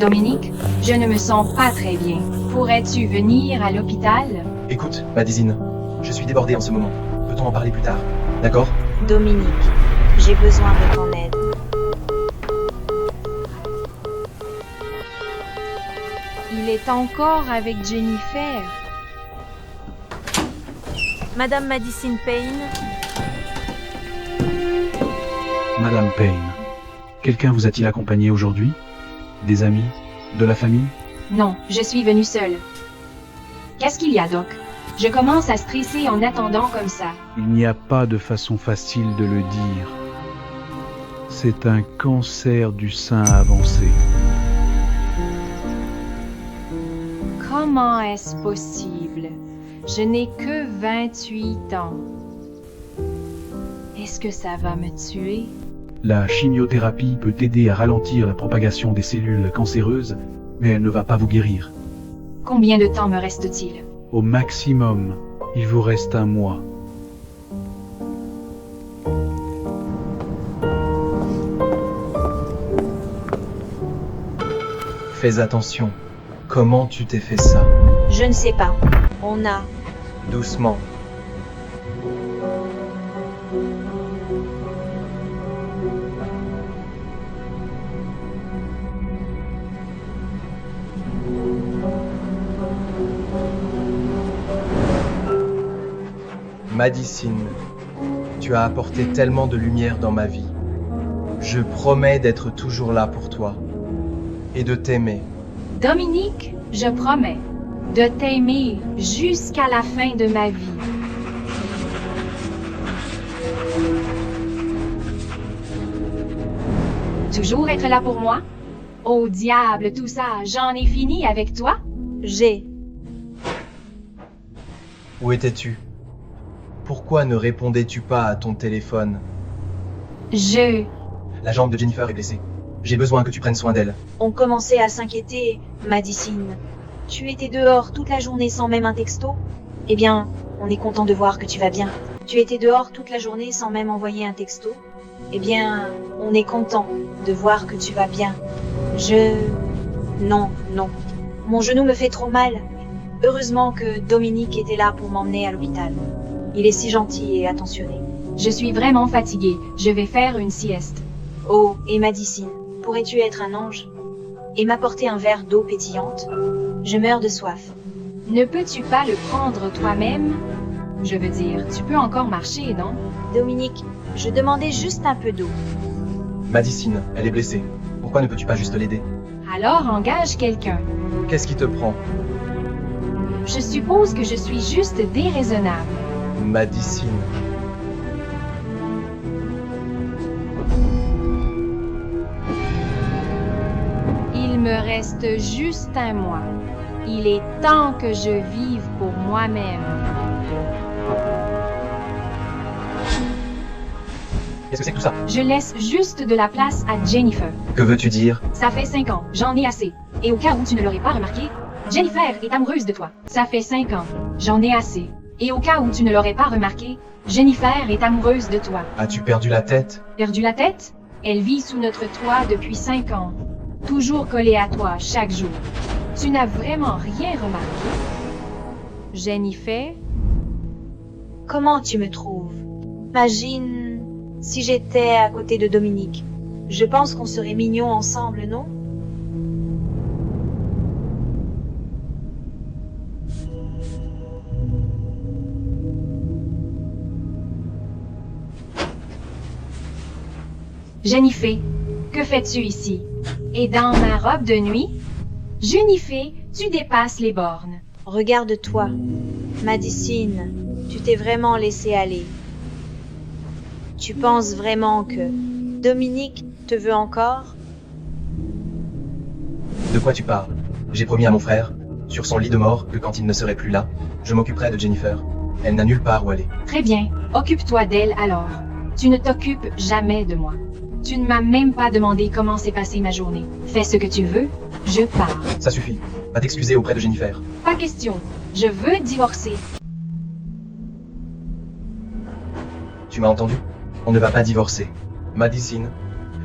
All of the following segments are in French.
Dominique, je ne me sens pas très bien. Pourrais-tu venir à l'hôpital? Écoute, Madisine, je suis débordé en ce moment. Peut-on en parler plus tard? D'accord? Dominique, j'ai besoin de ton aide. Il est encore avec Jennifer. Madame Madison Payne, Madame Payne, quelqu'un vous a-t-il accompagné aujourd'hui? Des amis? De la famille? Non, je suis venue seule. Qu'est-ce qu'il y a, Doc? Je commence à stresser en attendant comme ça. Il n'y a pas de façon facile de le dire. C'est un cancer du sein avancé. Comment est-ce possible? Je n'ai que 28 ans. Est-ce que ça va me tuer? La chimiothérapie peut aider à ralentir la propagation des cellules cancéreuses, mais elle ne va pas vous guérir. Combien de temps me reste-t-il? Au maximum, il vous reste un mois. Fais attention. Comment tu t'es fait ça? je ne sais pas. On a... Doucement. Madison, tu as apporté tellement de lumière dans ma vie. Je promets d'être toujours là pour toi et de t'aimer. Dominique, je promets de t'aimer jusqu'à la fin de ma vie. Toujours être là pour moi? Oh diable, tout ça, j'en ai fini avec toi? J'ai... Où étais-tu? Pourquoi ne répondais-tu pas à ton téléphone? La jambe de Jennifer est blessée. J'ai besoin que tu prennes soin d'elle. On commençait à s'inquiéter, Madison. Tu étais dehors toute la journée sans même un texto? Eh bien, on est content de voir que tu vas bien. Tu étais dehors toute la journée sans même envoyer un texto? Eh bien, on est content de voir que tu vas bien. Non. Mon genou me fait trop mal. Heureusement que Dominique était là pour m'emmener à l'hôpital. Il est si gentil et attentionné. Je suis vraiment fatiguée. Je vais faire une sieste. Oh, et Madison, pourrais-tu être un ange et m'apporter un verre d'eau pétillante? Je meurs de soif. Ne peux-tu pas le prendre toi-même? Je veux dire, tu peux encore marcher, non? Dominique, je demandais juste un peu d'eau. Madison, elle est blessée. Pourquoi ne peux-tu pas juste l'aider? Alors engage quelqu'un. Qu'est-ce qui te prend? Je suppose que je suis juste déraisonnable. Madison. Il me reste juste un mois. Il est temps que je vive pour moi-même. Qu'est-ce que c'est que tout ça? Je laisse juste de la place à Jennifer. Que veux-tu dire? Ça fait 5 ans, j'en ai assez. Et au cas où tu ne l'aurais pas remarqué, Jennifer est amoureuse de toi. Ça fait 5 ans, j'en ai assez. Et au cas où tu ne l'aurais pas remarqué, Jennifer est amoureuse de toi. As-tu perdu la tête? Perdu la tête? Elle vit sous notre toit depuis 5 ans. Toujours collée à toi chaque jour. Tu n'as vraiment rien remarqué? Jennifer? Comment tu me trouves? Imagine si j'étais à côté de Dominique. Je pense qu'on serait mignons ensemble, non? Jennifer, que fais-tu ici? Et dans ma robe de nuit? Jennifer, tu dépasses les bornes. Regarde-toi. Madison, tu t'es vraiment laissé aller. Tu penses vraiment que Dominique te veut encore? De quoi tu parles? J'ai promis à mon frère, sur son lit de mort, que quand il ne serait plus là, je m'occuperai de Jennifer. Elle n'a nulle part où aller. Très bien, occupe-toi d'elle alors. Tu ne t'occupes jamais de moi. Tu ne m'as même pas demandé comment s'est passée ma journée. Fais ce que tu veux, je pars. Ça suffit. Va t'excuser auprès de Jennifer. Pas question. Je veux divorcer. Tu m'as entendu? On ne va pas divorcer. Madison,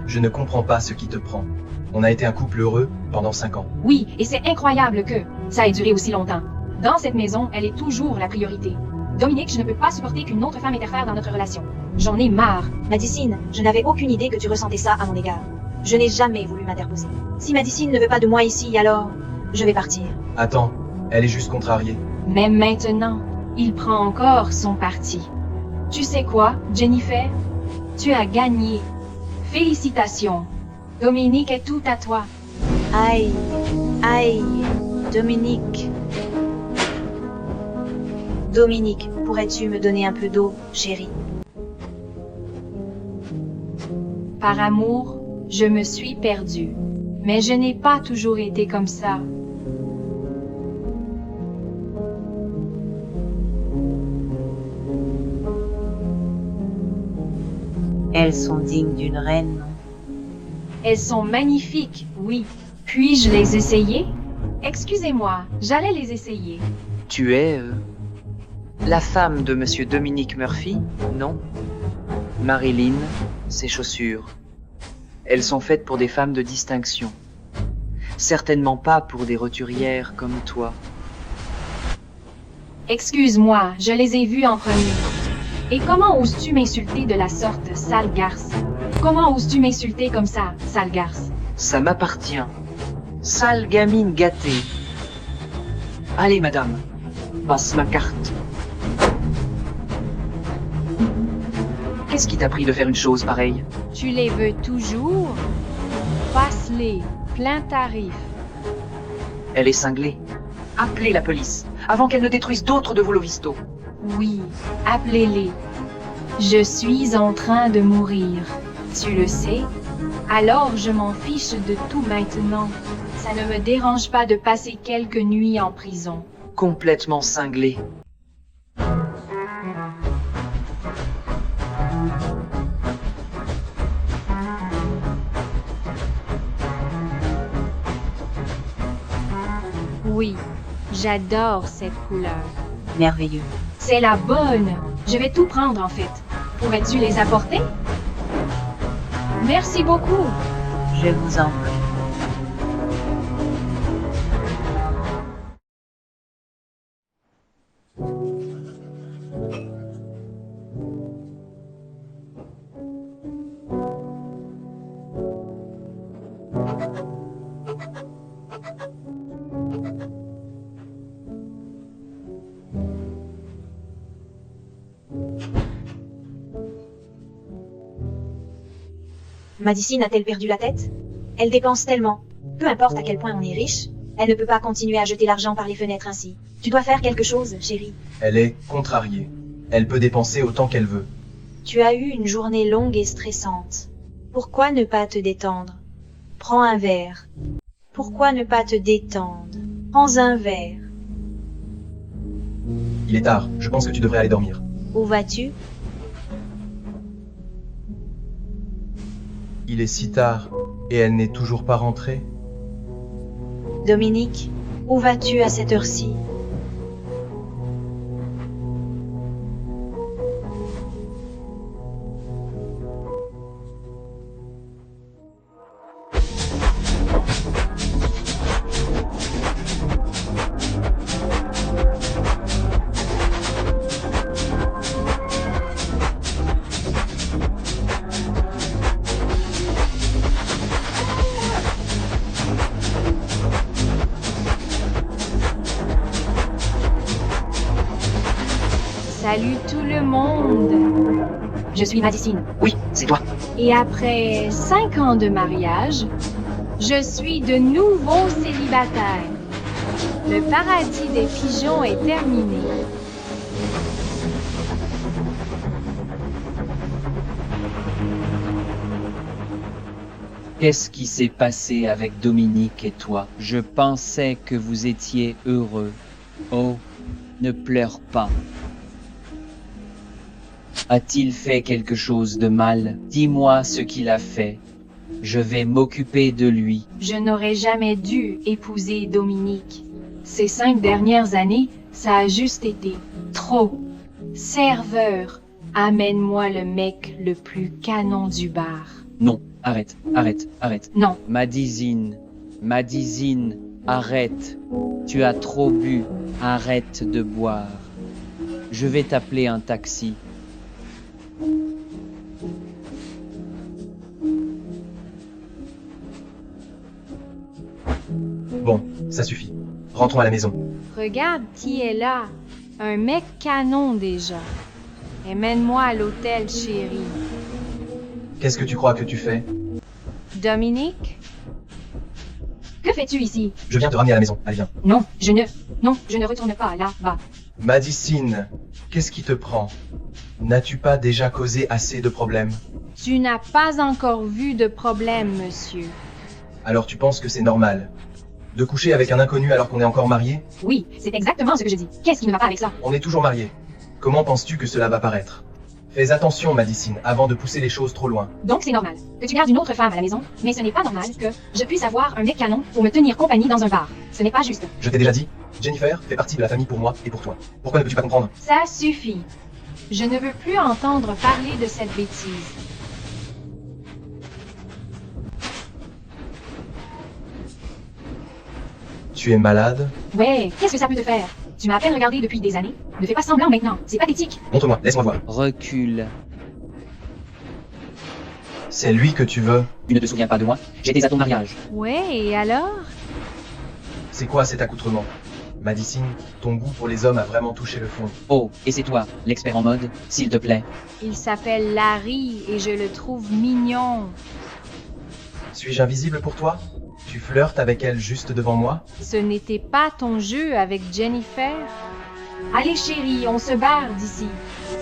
je ne comprends pas ce qui te prend. On a été un couple heureux pendant 5 ans. Oui, et c'est incroyable que ça ait duré aussi longtemps. Dans cette maison, elle est toujours la priorité. Dominique, je ne peux pas supporter qu'une autre femme interfère dans notre relation. J'en ai marre. Madicine, je n'avais aucune idée que tu ressentais ça à mon égard. Je n'ai jamais voulu m'interposer. Si Madicine ne veut pas de moi ici, alors je vais partir. Attends, elle est juste contrariée. Mais maintenant, il prend encore son parti. Tu sais quoi, Jennifer? Tu as gagné. Félicitations. Dominique est tout à toi. Aïe, aïe, Dominique. Dominique, pourrais-tu me donner un peu d'eau, chérie? Par amour, je me suis perdue. Mais je n'ai pas toujours été comme ça. Elles sont dignes d'une reine, non? Elles sont magnifiques, oui. Puis-je les essayer? Excusez-moi, j'allais les essayer. Tu es la femme de Monsieur Dominique Murphy, non? Marilyn, ses chaussures. Elles sont faites pour des femmes de distinction. Certainement pas pour des roturières comme toi. Excuse-moi, je les ai vues en premier. Et comment oses-tu m'insulter de la sorte, sale garce? Comment oses-tu m'insulter comme ça, sale garce? Ça m'appartient. Sale gamine gâtée. Allez, madame, passe ma carte. Qu'est-ce qui t'a pris de faire une chose pareille? Tu les veux toujours? Passe-les, plein tarif. Elle est cinglée. Appelez la police, avant qu'elle ne détruise d'autres de vos lovistos. Oui, appelez-les. Je suis en train de mourir. Tu le sais? Alors je m'en fiche de tout maintenant. Ça ne me dérange pas de passer quelques nuits en prison. Complètement cinglée. Oui, j'adore cette couleur. Merveilleux. C'est la bonne. Je vais tout prendre en fait. Pourrais-tu les apporter? Merci beaucoup. Je vous en prie. Madicine a-t-elle perdu la tête? Elle dépense tellement. Peu importe à quel point on est riche, elle ne peut pas continuer à jeter l'argent par les fenêtres ainsi. Tu dois faire quelque chose, chérie. Elle est contrariée. Elle peut dépenser autant qu'elle veut. Tu as eu une journée longue et stressante. Pourquoi ne pas te détendre? Prends un verre. Pourquoi ne pas te détendre? Prends un verre. Il est tard, je pense que tu devrais aller dormir. Où vas-tu? Il est si tard, et elle n'est toujours pas rentrée. Dominique, où vas-tu à cette heure-ci? Salut tout le monde. Je suis Madicine. Oui, c'est toi. Et après 5 ans de mariage, je suis de nouveau célibataire. Le paradis des pigeons est terminé. Qu'est-ce qui s'est passé avec Dominique et toi? Je pensais que vous étiez heureux. Oh, ne pleure pas. A-t-il fait quelque chose de mal? Dis-moi ce qu'il a fait. Je vais m'occuper de lui. Je n'aurais jamais dû épouser Dominique. Ces 5 dernières années, ça a juste été trop. Serveur, amène-moi le mec le plus canon du bar. Non, arrête, arrête, arrête. Non. Madisine, Madisine, arrête. Tu as trop bu, arrête de boire. Je vais t'appeler un taxi. Bon, ça suffit. Rentrons à la maison. Regarde qui est là. Un mec canon déjà. Et mène-moi à l'hôtel, chérie. Qu'est-ce que tu crois que tu fais? Dominique? Que fais-tu ici? Je viens te ramener à la maison. Allez, viens. Non, je ne retourne pas là-bas. Madicine, qu'est-ce qui te prend? N'as-tu pas déjà causé assez de problèmes? Tu n'as pas encore vu de problème, monsieur. Alors tu penses que c'est normal de coucher avec un inconnu alors qu'on est encore mariés? Oui, c'est exactement ce que je dis. Qu'est-ce qui ne va pas avec ça? On est toujours mariés. Comment penses-tu que cela va paraître? Fais attention, Madicine, avant de pousser les choses trop loin. Donc c'est normal que tu gardes une autre femme à la maison, mais ce n'est pas normal que je puisse avoir un mec canon pour me tenir compagnie dans un bar. Ce n'est pas juste. Je t'ai déjà dit, Jennifer fait partie de la famille pour moi et pour toi. Pourquoi ne peux-tu pas comprendre? Ça suffit. Je ne veux plus entendre parler de cette bêtise. Tu es malade? Ouais, qu'est-ce que ça peut te faire? Tu m'as à peine regardé depuis des années. Ne fais pas semblant maintenant, c'est pathétique. Montre-moi, laisse-moi voir. Recule. C'est lui que tu veux? Tu ne te souviens pas de moi? J'étais à ton mariage. Ouais, et alors? C'est quoi cet accoutrement? Madicine, ton goût pour les hommes a vraiment touché le fond. Oh, et c'est toi, l'expert en mode, s'il te plaît. Il s'appelle Larry et je le trouve mignon. Suis-je invisible pour toi? Tu flirtes avec elle juste devant moi? Ce n'était pas ton jeu avec Jennifer? Allez chérie, on se barre d'ici.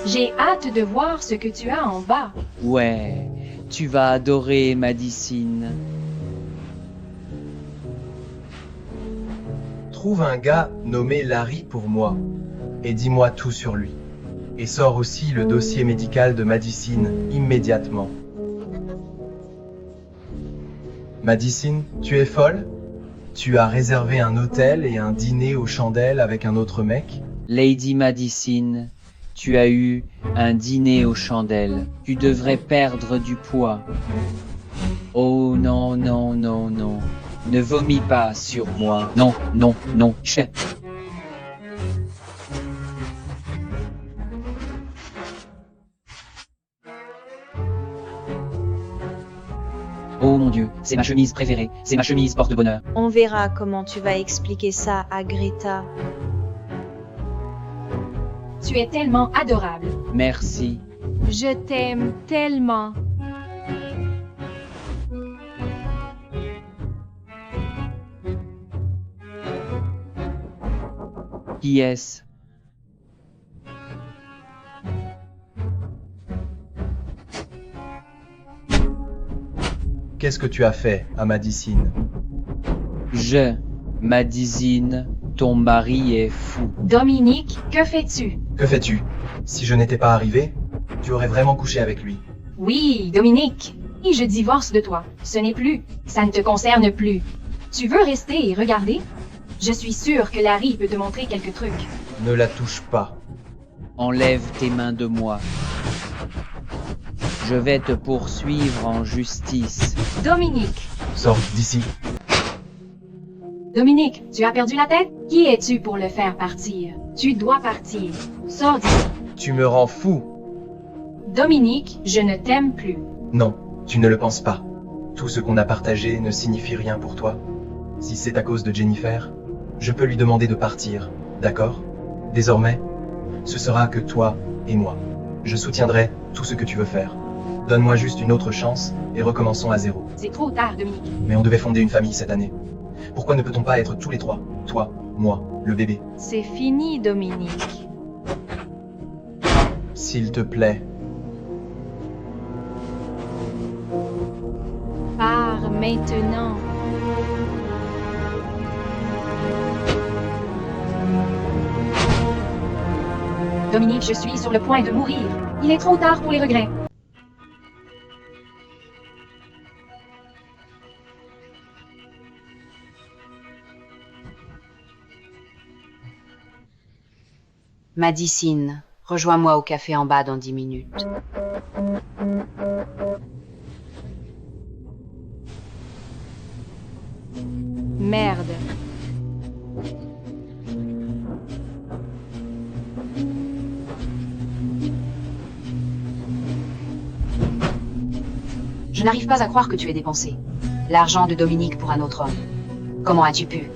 J'ai hâte de voir ce que tu as en bas. Ouais, tu vas adorer Madicine. Trouve un gars nommé Larry pour moi, et dis-moi tout sur lui. Et sors aussi le dossier médical de Madicine immédiatement. Madicine, tu es folle? Tu as réservé un hôtel et un dîner aux chandelles avec un autre mec? Lady Madicine, tu as eu un dîner aux chandelles. Tu devrais perdre du poids. Oh non, non, non, non. Ne vomis pas sur moi. Non, non, non. Chut. Oh mon Dieu, c'est ma chemise préférée. C'est ma chemise porte-bonheur. On verra comment tu vas expliquer ça à Greta. Tu es tellement adorable. Merci. Je t'aime tellement. Qui est-ce? Qu'est-ce que tu as fait à Madicine? Madicine, ton mari est fou. Dominique, que fais-tu? Que fais-tu? Si je n'étais pas arrivé, tu aurais vraiment couché avec lui. Oui, Dominique. Et je divorce de toi. Ce n'est plus. Ça ne te concerne plus. Tu veux rester et regarder? Je suis sûre que Larry peut te montrer quelques trucs. Ne la touche pas. Enlève tes mains de moi. Je vais te poursuivre en justice. Dominique. Sors d'ici. Dominique, tu as perdu la tête? Qui es-tu pour le faire partir? Tu dois partir. Sors d'ici. Tu me rends fou. Dominique, je ne t'aime plus. Non, tu ne le penses pas. Tout ce qu'on a partagé ne signifie rien pour toi. Si c'est à cause de Jennifer, je peux lui demander de partir, d'accord? Désormais, ce sera que toi et moi. Je soutiendrai tout ce que tu veux faire. Donne-moi juste une autre chance et recommençons à zéro. C'est trop tard, Dominique. Mais on devait fonder une famille cette année. Pourquoi ne peut-on pas être tous les trois? Toi, moi, le bébé. C'est fini, Dominique. S'il te plaît. Pars maintenant. Dominique, je suis sur le point de mourir. Il est trop tard pour les regrets. Madicine, rejoins-moi au café en bas dans 10 minutes. Merde. Je n'arrive pas à croire que tu aies dépensé l'argent de Dominique pour un autre homme. Comment as-tu pu?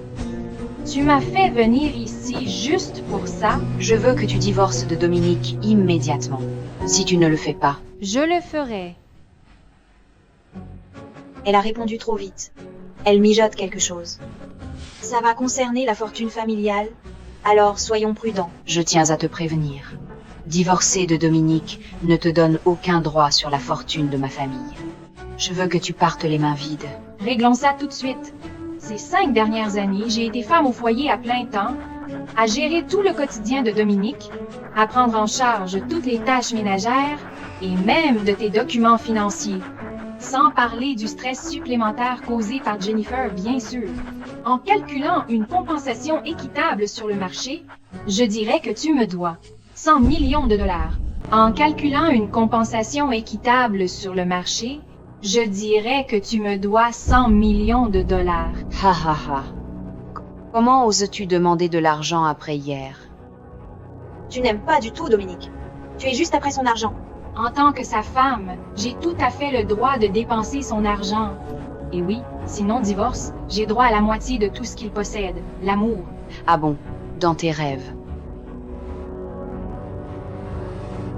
Tu m'as fait venir ici juste pour ça? Je veux que tu divorces de Dominique immédiatement. Si tu ne le fais pas, Je le ferai. Elle a répondu trop vite. Elle mijote quelque chose. Ça va concerner la fortune familiale, alors soyons prudents. je tiens à te prévenir. Divorcer de Dominique ne te donne aucun droit sur la fortune de ma famille. Je veux que tu partes les mains vides. Réglons ça tout de suite. Ces 5 dernières années, j'ai été femme au foyer à plein temps, à gérer tout le quotidien de Dominique, à prendre en charge toutes les tâches ménagères et même de tes documents financiers. Sans parler du stress supplémentaire causé par Jennifer, bien sûr. En calculant une compensation équitable sur le marché, je dirais que tu me dois 100 millions de dollars. En calculant une compensation équitable sur le marché, je dirais que tu me dois 100 millions de dollars. Ha ha ha. Comment oses-tu demander de l'argent après hier? Tu n'aimes pas du tout Dominique. Tu es juste après son argent. En tant que sa femme, j'ai tout à fait le droit de dépenser son argent. Et oui, sinon divorce, j'ai droit à la moitié de tout ce qu'il possède, l'amour. Ah bon, dans tes rêves.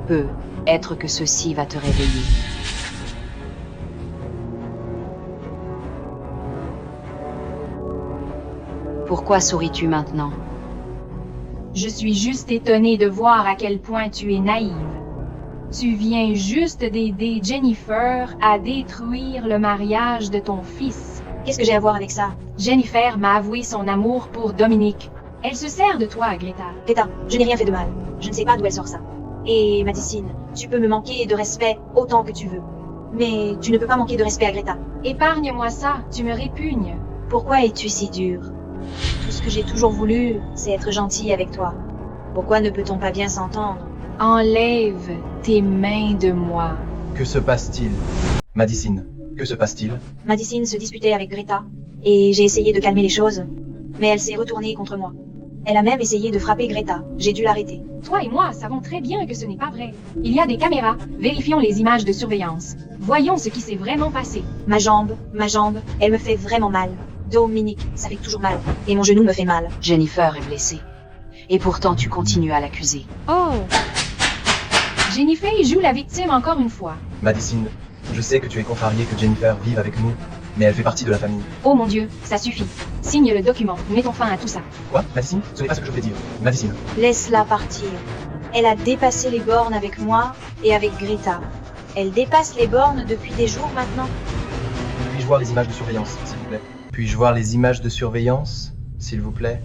Peut-être que ceci va te réveiller. Pourquoi souris-tu maintenant? Je suis juste étonnée de voir à quel point tu es naïve. Tu viens juste d'aider Jennifer à détruire le mariage de ton fils. Qu'est-ce que j'ai à voir avec ça? Jennifer m'a avoué son amour pour Dominique. Elle se sert de toi, Greta. Greta, je n'ai rien fait de mal. Je ne sais pas d'où elle sort ça. Et Madison, tu peux me manquer de respect autant que tu veux. Mais tu ne peux pas manquer de respect à Greta. Épargne-moi ça, tu me répugnes. Pourquoi es-tu si dur? Tout ce que j'ai toujours voulu, c'est être gentil avec toi. Pourquoi ne peut-on pas bien s'entendre? Enlève tes mains de moi. Que se passe-t-il? Madison, que se passe-t-il? Madison se disputait avec Greta, et j'ai essayé de calmer les choses, mais elle s'est retournée contre moi. Elle a même essayé de frapper Greta. J'ai dû l'arrêter. Toi et moi savons très bien que ce n'est pas vrai. Il y a des caméras. Vérifions les images de surveillance. Voyons ce qui s'est vraiment passé. Ma jambe, elle me fait vraiment mal. Dominique, ça fait toujours mal. Et mon genou me fait mal. Jennifer est blessée. Et pourtant tu continues à l'accuser. Oh! Jennifer joue la victime encore une fois. Madison, je sais que tu es contrarié que Jennifer vive avec nous, mais elle fait partie de la famille. Oh mon Dieu, ça suffit. Signe le document. Mettons fin à tout ça. Quoi? Madison? Ce n'est pas ce que je voulais dire. Madison. Laisse-la partir. Elle a dépassé les bornes avec moi et avec Greta. Elle dépasse les bornes depuis des jours maintenant. Puis-je voir les images de surveillance, s'il vous plaît? Puis-je voir les images de surveillance, s'il vous plaît?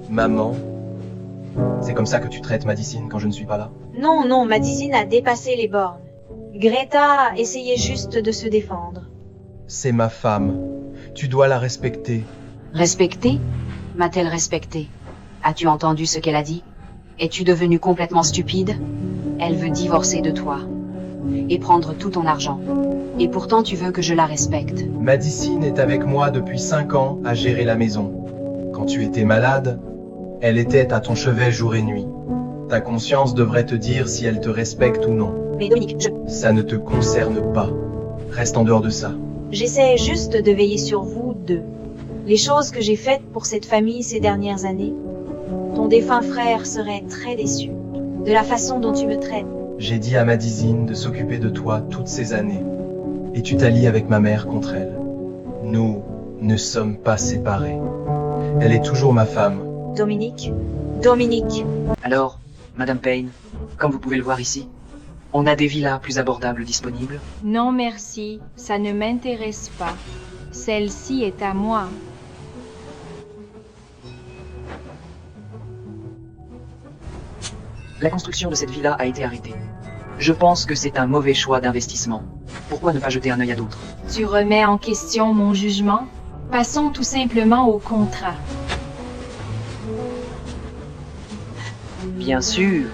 Maman, c'est comme ça que tu traites Madison quand je ne suis pas là? Non, Madison a dépassé les bornes. Greta essayait juste de se défendre. C'est ma femme. Tu dois la respecter. Respecter? M'a-t-elle respecté? As-tu entendu ce qu'elle a dit? Es-tu devenu complètement stupide? Elle veut divorcer de toi. Et prendre tout ton argent. Et pourtant tu veux que je la respecte. Madison est avec moi depuis 5 ans à gérer la maison. Quand tu étais malade, elle était à ton chevet jour et nuit. Ta conscience devrait te dire si elle te respecte ou non. Mais Dominique, Ça ne te concerne pas. Reste en dehors de ça. j'essaie juste de veiller sur vous deux. Les choses que j'ai faites pour cette famille ces dernières années. Ton défunt frère serait très déçu de la façon dont tu me traites. J'ai dit à Madison de s'occuper de toi toutes ces années. Et tu t'allies avec ma mère contre elle. Nous ne sommes pas séparés. Elle est toujours ma femme. Dominique, Alors, Madame Payne, comme vous pouvez le voir ici, on a des villas plus abordables disponibles. Non merci, ça ne m'intéresse pas. Celle-ci est à moi. La construction de cette villa a été arrêtée. Je pense que c'est un mauvais choix d'investissement. Pourquoi ne pas jeter un œil à d'autres? Tu remets en question mon jugement? Passons tout simplement au contrat. Bien sûr.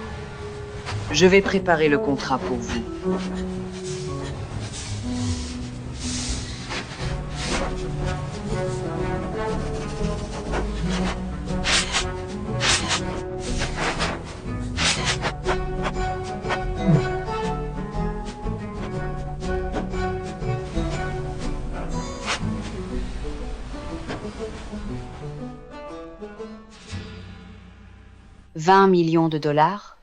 Je vais préparer le contrat pour vous. « 20 millions de dollars.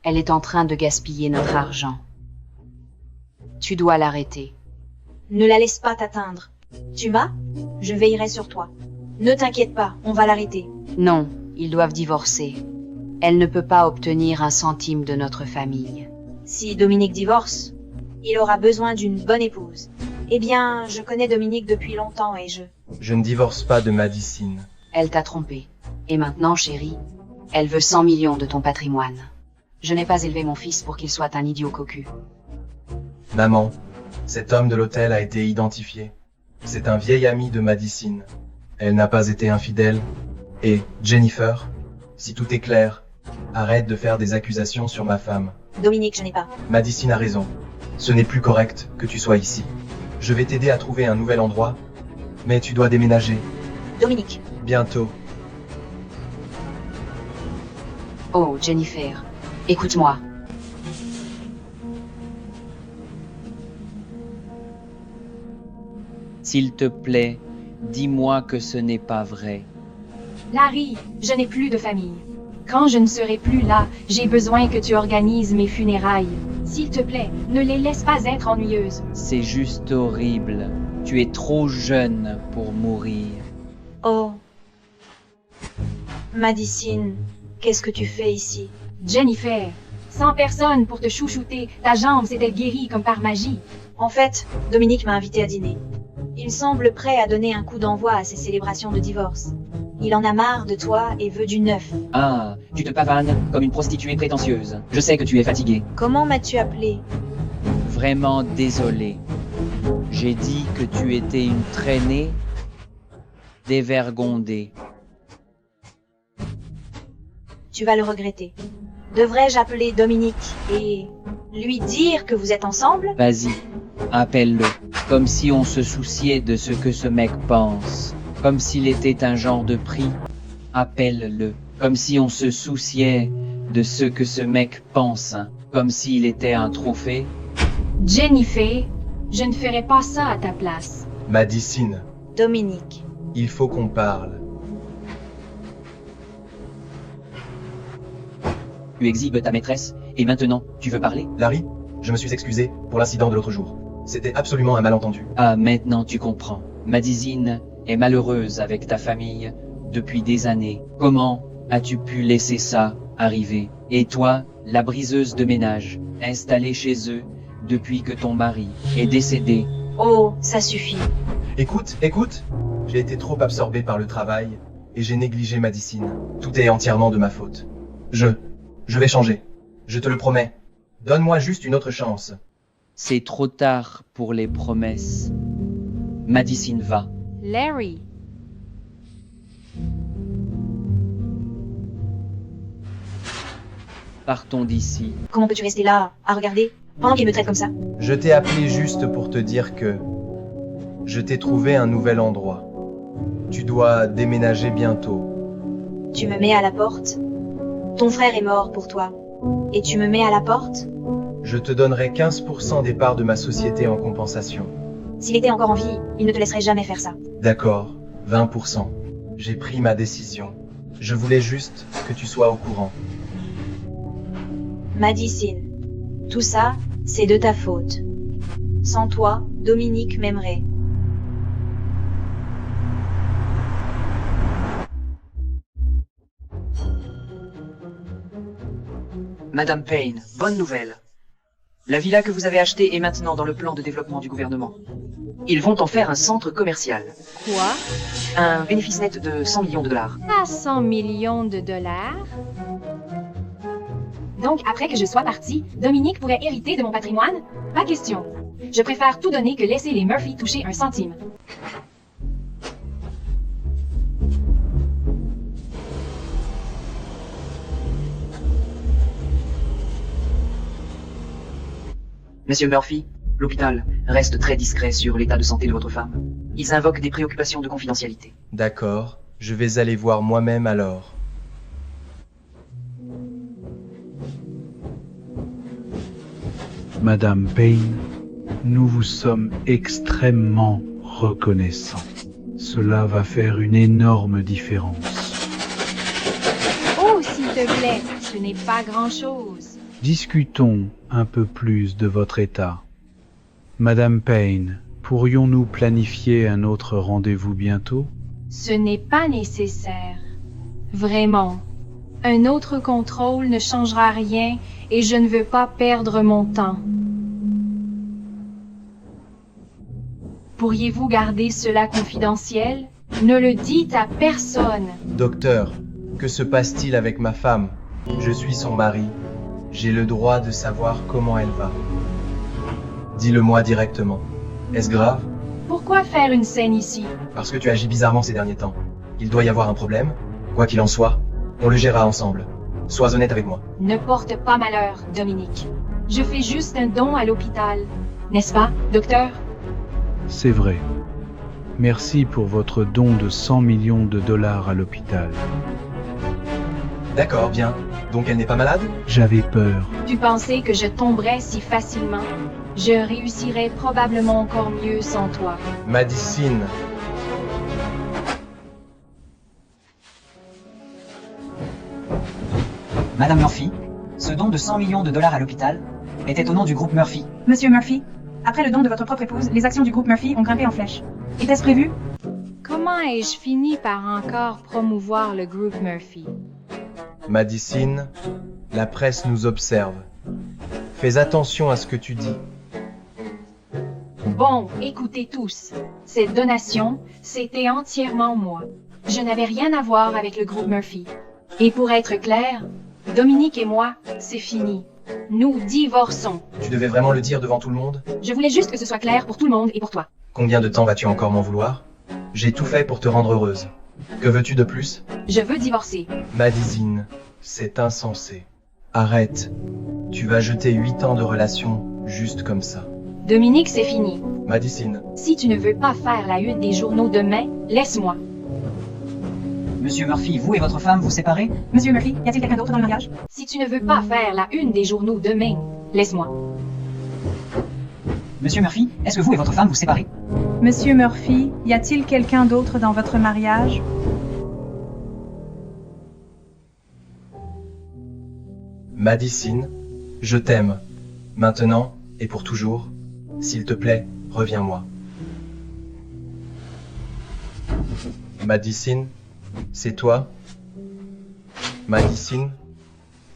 Elle est en train de gaspiller notre argent. Tu dois l'arrêter. Ne la laisse pas t'atteindre. Tu m'as? Je veillerai sur toi. Ne t'inquiète pas, on va l'arrêter. Non, ils doivent divorcer. Elle ne peut pas obtenir un centime de notre famille. Si Dominique divorce, il aura besoin d'une bonne épouse. Eh bien, je connais Dominique depuis longtemps et Je ne divorce pas de Madison. Elle t'a trompé. Et maintenant, chérie, elle veut 100 millions de ton patrimoine. Je n'ai pas élevé mon fils pour qu'il soit un idiot cocu. Maman, cet homme de l'hôtel a été identifié. C'est un vieil ami de Madison. Elle n'a pas été infidèle. Et, Jennifer, si tout est clair, arrête de faire des accusations sur ma femme. Dominique, je n'ai pas. Madison a raison. Ce n'est plus correct que tu sois ici. Je vais t'aider à trouver un nouvel endroit, mais tu dois déménager. Dominique. Bientôt. Oh, Jennifer, écoute-moi. S'il te plaît, dis-moi que ce n'est pas vrai. Larry, je n'ai plus de famille. Quand je ne serai plus là, j'ai besoin que tu organises mes funérailles. S'il te plaît, ne les laisse pas être ennuyeuses. C'est juste horrible. Tu es trop jeune pour mourir. Oh. Madison, qu'est-ce que tu fais ici? Jennifer, 100 personnes pour te chouchouter, ta jambe s'est-elle guérie comme par magie? En fait, Dominique m'a invité à dîner. Il semble prêt à donner un coup d'envoi à ses célébrations de divorce. Il en a marre de toi et veut du neuf. Ah, tu te pavanes comme une prostituée prétentieuse. Je sais que tu es fatigué. Comment m'as-tu appelé? Vraiment désolé. J'ai dit que tu étais une traînée dévergondée. Tu vas le regretter. Devrais-je appeler Dominique et lui dire que vous êtes ensemble? Vas-y, appelle-le. Comme si on se souciait de ce que ce mec pense. Comme s'il était un genre de prix. Appelle-le. Comme si on se souciait de ce que ce mec pense. Comme s'il était un trophée. Jennifer, je ne ferai pas ça à ta place. Madison, Dominique. il faut qu'on parle. Tu exhibes ta maîtresse, et maintenant, tu veux parler? Larry, je me suis excusé pour l'incident de l'autre jour. C'était absolument un malentendu. Ah, maintenant tu comprends. Madison est malheureuse avec ta famille depuis des années. Comment as-tu pu laisser ça arriver? Et toi, la briseuse de ménage, installée chez eux depuis que ton mari est décédé. Oh, ça suffit. Écoute, j'ai été trop absorbé par le travail et j'ai négligé Madison. Tout est entièrement de ma faute. Je vais changer. Je te le promets. Donne-moi juste une autre chance. C'est trop tard pour les promesses. Madison va. Larry, Partons d'ici. Comment peux-tu rester là, à regarder, pendant qu'il me traite comme ça? Je t'ai appelé juste pour te dire que je t'ai trouvé un nouvel endroit. Tu dois déménager bientôt. Tu me mets à la porte? Ton frère est mort pour toi. Et tu me mets à la porte? Je te donnerai 15% des parts de ma société en compensation. S'il était encore en vie, il ne te laisserait jamais faire ça. D'accord, 20%. J'ai pris ma décision. Je voulais juste que tu sois au courant. Madison, tout ça, c'est de ta faute. Sans toi, Dominique m'aimerait. Madame Payne, bonne nouvelle. La villa que vous avez achetée est maintenant dans le plan de développement du gouvernement. Ils vont en faire un centre commercial. quoi? Un bénéfice net de 100 millions de dollars. À 100 millions de dollars? Donc, après que je sois partie, Dominique pourrait hériter de mon patrimoine? Pas question. Je préfère tout donner que laisser les Murphy toucher un centime. Monsieur Murphy, l'hôpital reste très discret sur l'état de santé de votre femme. Ils invoquent des préoccupations de confidentialité. D'accord, je vais aller voir moi-même alors. Madame Payne, nous vous sommes extrêmement reconnaissants. Cela va faire une énorme différence. Oh, s'il te plaît, ce n'est pas grand-chose. Discutons un peu plus de votre état. Madame Payne, pourrions-nous planifier un autre rendez-vous bientôt? Ce n'est pas nécessaire. Vraiment. Un autre contrôle ne changera rien et je ne veux pas perdre mon temps. Pourriez-vous garder cela confidentiel? Ne le dites à personne. Docteur, que se passe-t-il avec ma femme? Je suis son mari. J'ai le droit de savoir comment elle va. Dis-le-moi directement. Est-ce grave? Pourquoi faire une scène ici? Parce que tu agis bizarrement ces derniers temps. Il doit y avoir un problème. Quoi qu'il en soit, on le gérera ensemble. Sois honnête avec moi. Ne porte pas malheur, Dominique. Je fais juste un don à l'hôpital. N'est-ce pas, docteur? C'est vrai. Merci pour votre don de 100 millions de dollars à l'hôpital. D'accord, bien. Donc elle n'est pas malade? J'avais peur. Tu pensais que je tomberais si facilement? Je réussirais probablement encore mieux sans toi. Madicine. Madame Murphy, ce don de 100 millions de dollars à l'hôpital était au nom du groupe Murphy. Monsieur Murphy, après le don de votre propre épouse, les actions du groupe Murphy ont grimpé en flèche. Était-ce prévu? Comment ai-je fini par encore promouvoir le groupe Murphy? Madicine, la presse nous observe. Fais attention à ce que tu dis. Bon, écoutez tous. Cette donation, c'était entièrement moi. Je n'avais rien à voir avec le groupe Murphy. Et pour être clair, Dominique et moi, c'est fini. Nous divorçons. Tu devais vraiment le dire devant tout le monde? Je voulais juste que ce soit clair pour tout le monde et pour toi. Combien de temps vas-tu encore m'en vouloir? J'ai tout fait pour te rendre heureuse. Que veux-tu de plus? Je veux divorcer. Madicine, c'est insensé. Arrête. Tu vas jeter 8 ans de relation juste comme ça. Dominique, c'est fini. Madicine, Si tu ne veux pas faire la une des journaux demain, laisse-moi. Monsieur Murphy, vous et votre femme vous séparez? Monsieur Murphy, y a-t-il quelqu'un d'autre dans le mariage? Si tu ne veux pas faire la une des journaux demain, laisse-moi. Monsieur Murphy, est-ce que vous et votre femme vous séparez? Monsieur Murphy, y a-t-il quelqu'un d'autre dans votre mariage? Madicine, je t'aime. Maintenant et pour toujours. S'il te plaît, reviens-moi. Madicine, c'est toi? Madicine?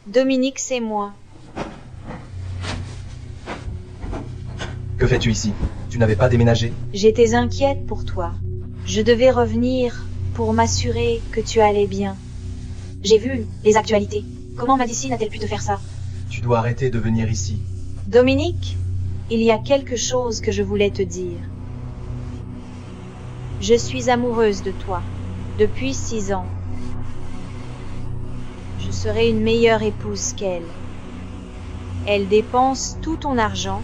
Dominique, c'est moi. Que fais-tu ici? Tu n'avais pas déménagé? J'étais inquiète pour toi. Je devais revenir pour m'assurer que tu allais bien. J'ai vu les actualités. Comment Madicine a-t-elle pu te faire ça? Tu dois arrêter de venir ici. Dominique, il y a quelque chose que je voulais te dire. Je suis amoureuse de toi depuis 6 ans. Je serai une meilleure épouse qu'elle. Elle dépense tout ton argent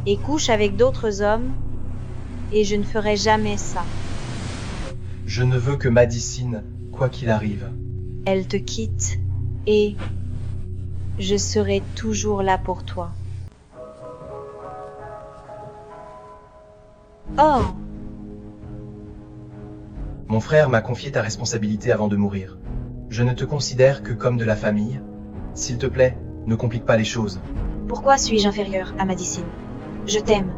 et couche avec d'autres hommes, et je ne ferai jamais ça. Je ne veux que Madicine, quoi qu'il arrive. Elle te quitte, et je serai toujours là pour toi. Oh, Mon frère m'a confié ta responsabilité avant de mourir. Je ne te considère que comme de la famille. S'il te plaît, ne complique pas les choses. pourquoi suis-je inférieure à Madicine? Je t'aime,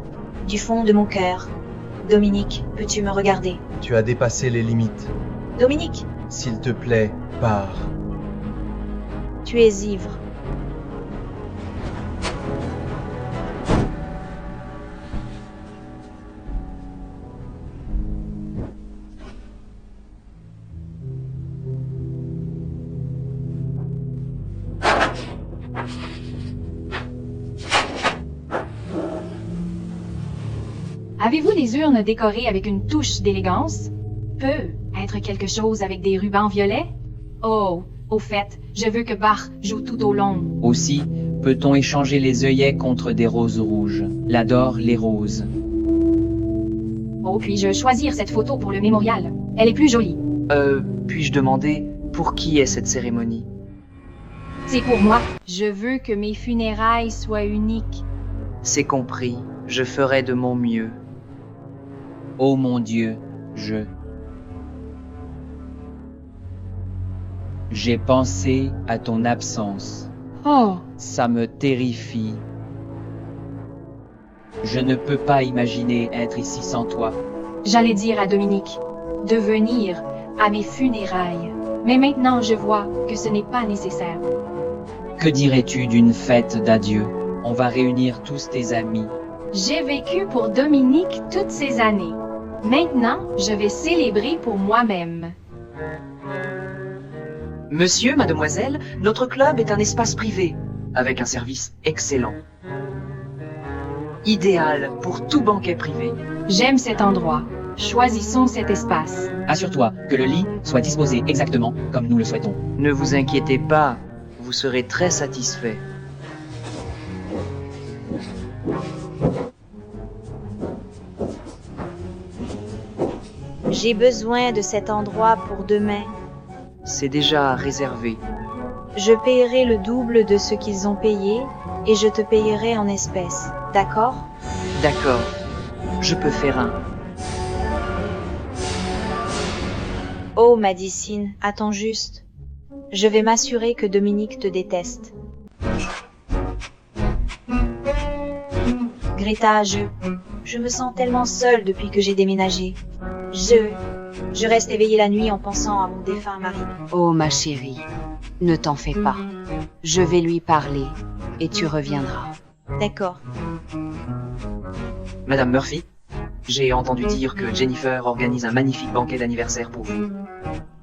du fond de mon cœur. Dominique, peux-tu me regarder? Tu as dépassé les limites. Dominique, S'il te plaît, pars. tu es ivre. Avez-vous des urnes décorées avec une touche d'élégance? Peut être quelque chose avec des rubans violets? Oh, au fait, je veux que Bach joue tout au long. Aussi, Peut-on échanger les œillets contre des roses rouges? L'adore les roses. Oh, puis-je choisir cette photo pour le mémorial? Elle est plus jolie. Puis-je demander pour qui est cette cérémonie? C'est pour moi. Je veux que mes funérailles soient uniques. C'est compris, je ferai de mon mieux. Oh mon Dieu, J'ai pensé à ton absence. Oh, Ça me terrifie. Je ne peux pas imaginer être ici sans toi. j'allais dire à Dominique de venir à mes funérailles. Mais maintenant je vois que ce n'est pas nécessaire. Que dirais-tu d'une fête d'adieu? On va réunir tous tes amis. J'ai vécu pour Dominique toutes ces années. Maintenant, je vais célébrer pour moi-même. Monsieur, mademoiselle, notre club est un espace privé, avec un service excellent. Idéal pour tout banquet privé. J'aime cet endroit. Choisissons cet espace. Assure-toi que le lit soit disposé exactement comme nous le souhaitons. Ne vous inquiétez pas, vous serez très satisfait. J'ai besoin de cet endroit pour demain. C'est déjà réservé. Je paierai le double de ce qu'ils ont payé et je te payerai en espèces. D'accord? D'accord, je peux faire un. Oh, Madison, attends juste. Je vais m'assurer que Dominique te déteste. Greta, je me sens tellement seule depuis que j'ai déménagé. Je reste éveillée la nuit en pensant à mon défunt mari. Oh ma chérie, ne t'en fais pas. Je vais lui parler et tu reviendras. D'accord. Madame Murphy, j'ai entendu dire que Jennifer organise un magnifique banquet d'anniversaire pour vous.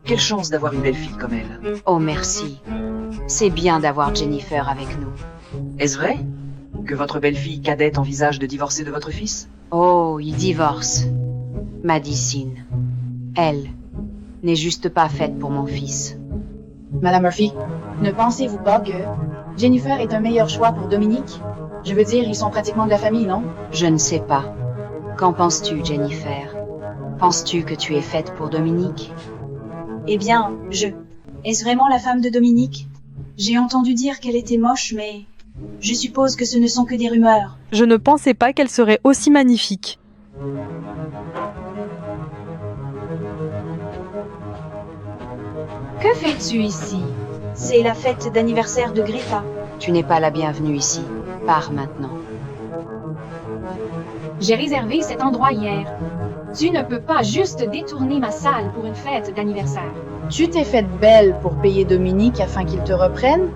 Quelle chance d'avoir une belle fille comme elle. Oh merci. C'est bien d'avoir Jennifer avec nous. Est-ce vrai que votre belle-fille cadette envisage de divorcer de votre fils? Oh, il divorce. Madison, elle, n'est juste pas faite pour mon fils. Madame Murphy, ne pensez-vous pas que Jennifer est un meilleur choix pour Dominique? Je veux dire, ils sont pratiquement de la famille, non? Je ne sais pas. Qu'en penses-tu, Jennifer? Penses-tu que tu es faite pour Dominique? Eh bien, Est-ce vraiment la femme de Dominique? J'ai entendu dire qu'elle était moche, mais je suppose que ce ne sont que des rumeurs. Je ne pensais pas qu'elle serait aussi magnifique. Que fais-tu ici? C'est la fête d'anniversaire de Greta. Tu n'es pas la bienvenue ici. Pars maintenant. J'ai réservé cet endroit hier. Tu ne peux pas juste détourner ma salle pour une fête d'anniversaire. Tu t'es faite belle pour payer Dominique afin qu'il te reprenne?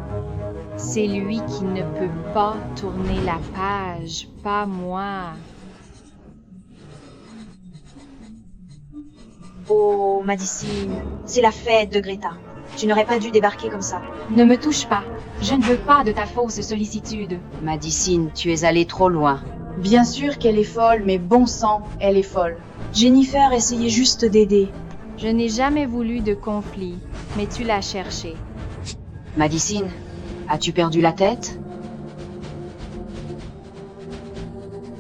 C'est lui qui ne peut pas tourner la page, pas moi. Oh, Madison, c'est la fête de Greta. Tu n'aurais pas dû débarquer comme ça. Ne me touche pas. Je ne veux pas de ta fausse sollicitude. Madison, tu es allée trop loin. Bien sûr qu'elle est folle, mais bon sang, elle est folle. Jennifer essayait juste d'aider. Je n'ai jamais voulu de conflit, mais tu l'as cherché. Madison, as-tu perdu la tête?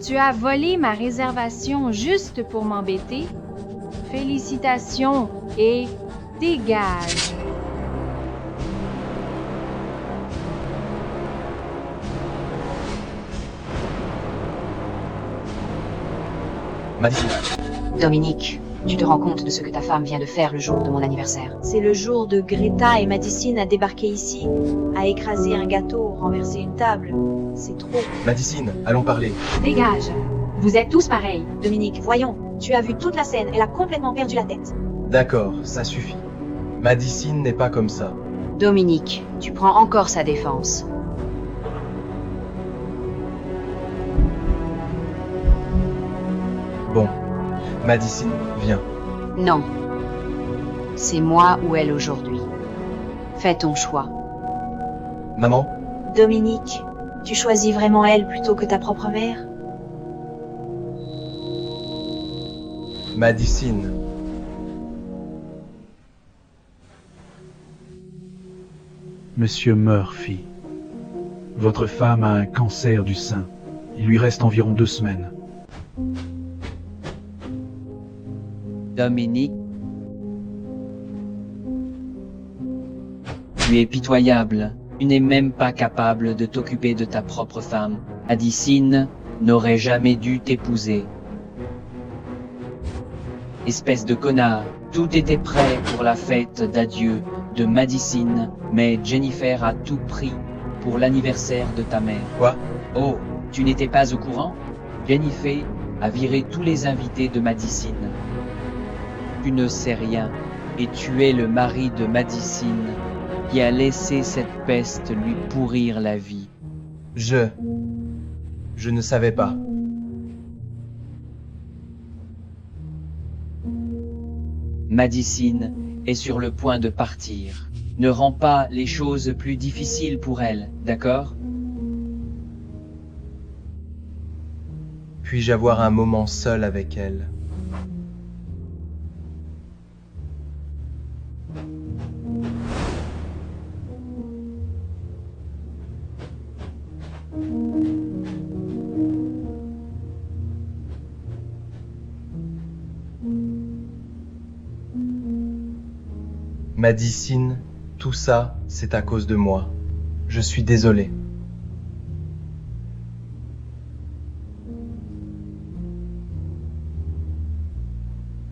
Tu as volé ma réservation juste pour m'embêter? Félicitations et dégage. Madison, Dominique, tu te rends compte de ce que ta femme vient de faire le jour de mon anniversaire? C'est le jour de Greta et Madison a débarqué ici, a écrasé un gâteau, renversé une table. C'est trop. Madison, allons parler. Dégage. Vous êtes tous pareils. Dominique, voyons, tu as vu toute la scène, elle a complètement perdu la tête. D'accord, ça suffit. Madison n'est pas comme ça. Dominique, tu prends encore sa défense. Bon, Madison, viens. Non. C'est moi ou elle aujourd'hui. Fais ton choix. Maman, Dominique, tu choisis vraiment elle plutôt que ta propre mère? Madison. Monsieur Murphy, Votre femme a un cancer du sein. Il lui reste environ 2 semaines. Dominique, tu es pitoyable. Tu n'es même pas capable de t'occuper de ta propre femme. Madicine n'aurait jamais dû t'épouser. Espèce de connard. Tout était prêt pour la fête d'adieu de Madicine, mais Jennifer a tout pris pour l'anniversaire de ta mère. Quoi? Oh, tu n'étais pas au courant? Jennifer a viré tous les invités de Madicine. Tu ne sais rien, et tu es le mari de Madicine, qui a laissé cette peste lui pourrir la vie. Je ne savais pas. Madicine est sur le point de partir. Ne rends pas les choses plus difficiles pour elle, d'accord? Puis-je avoir un moment seul avec elle? Madicine, tout ça, c'est à cause de moi. Je suis désolé.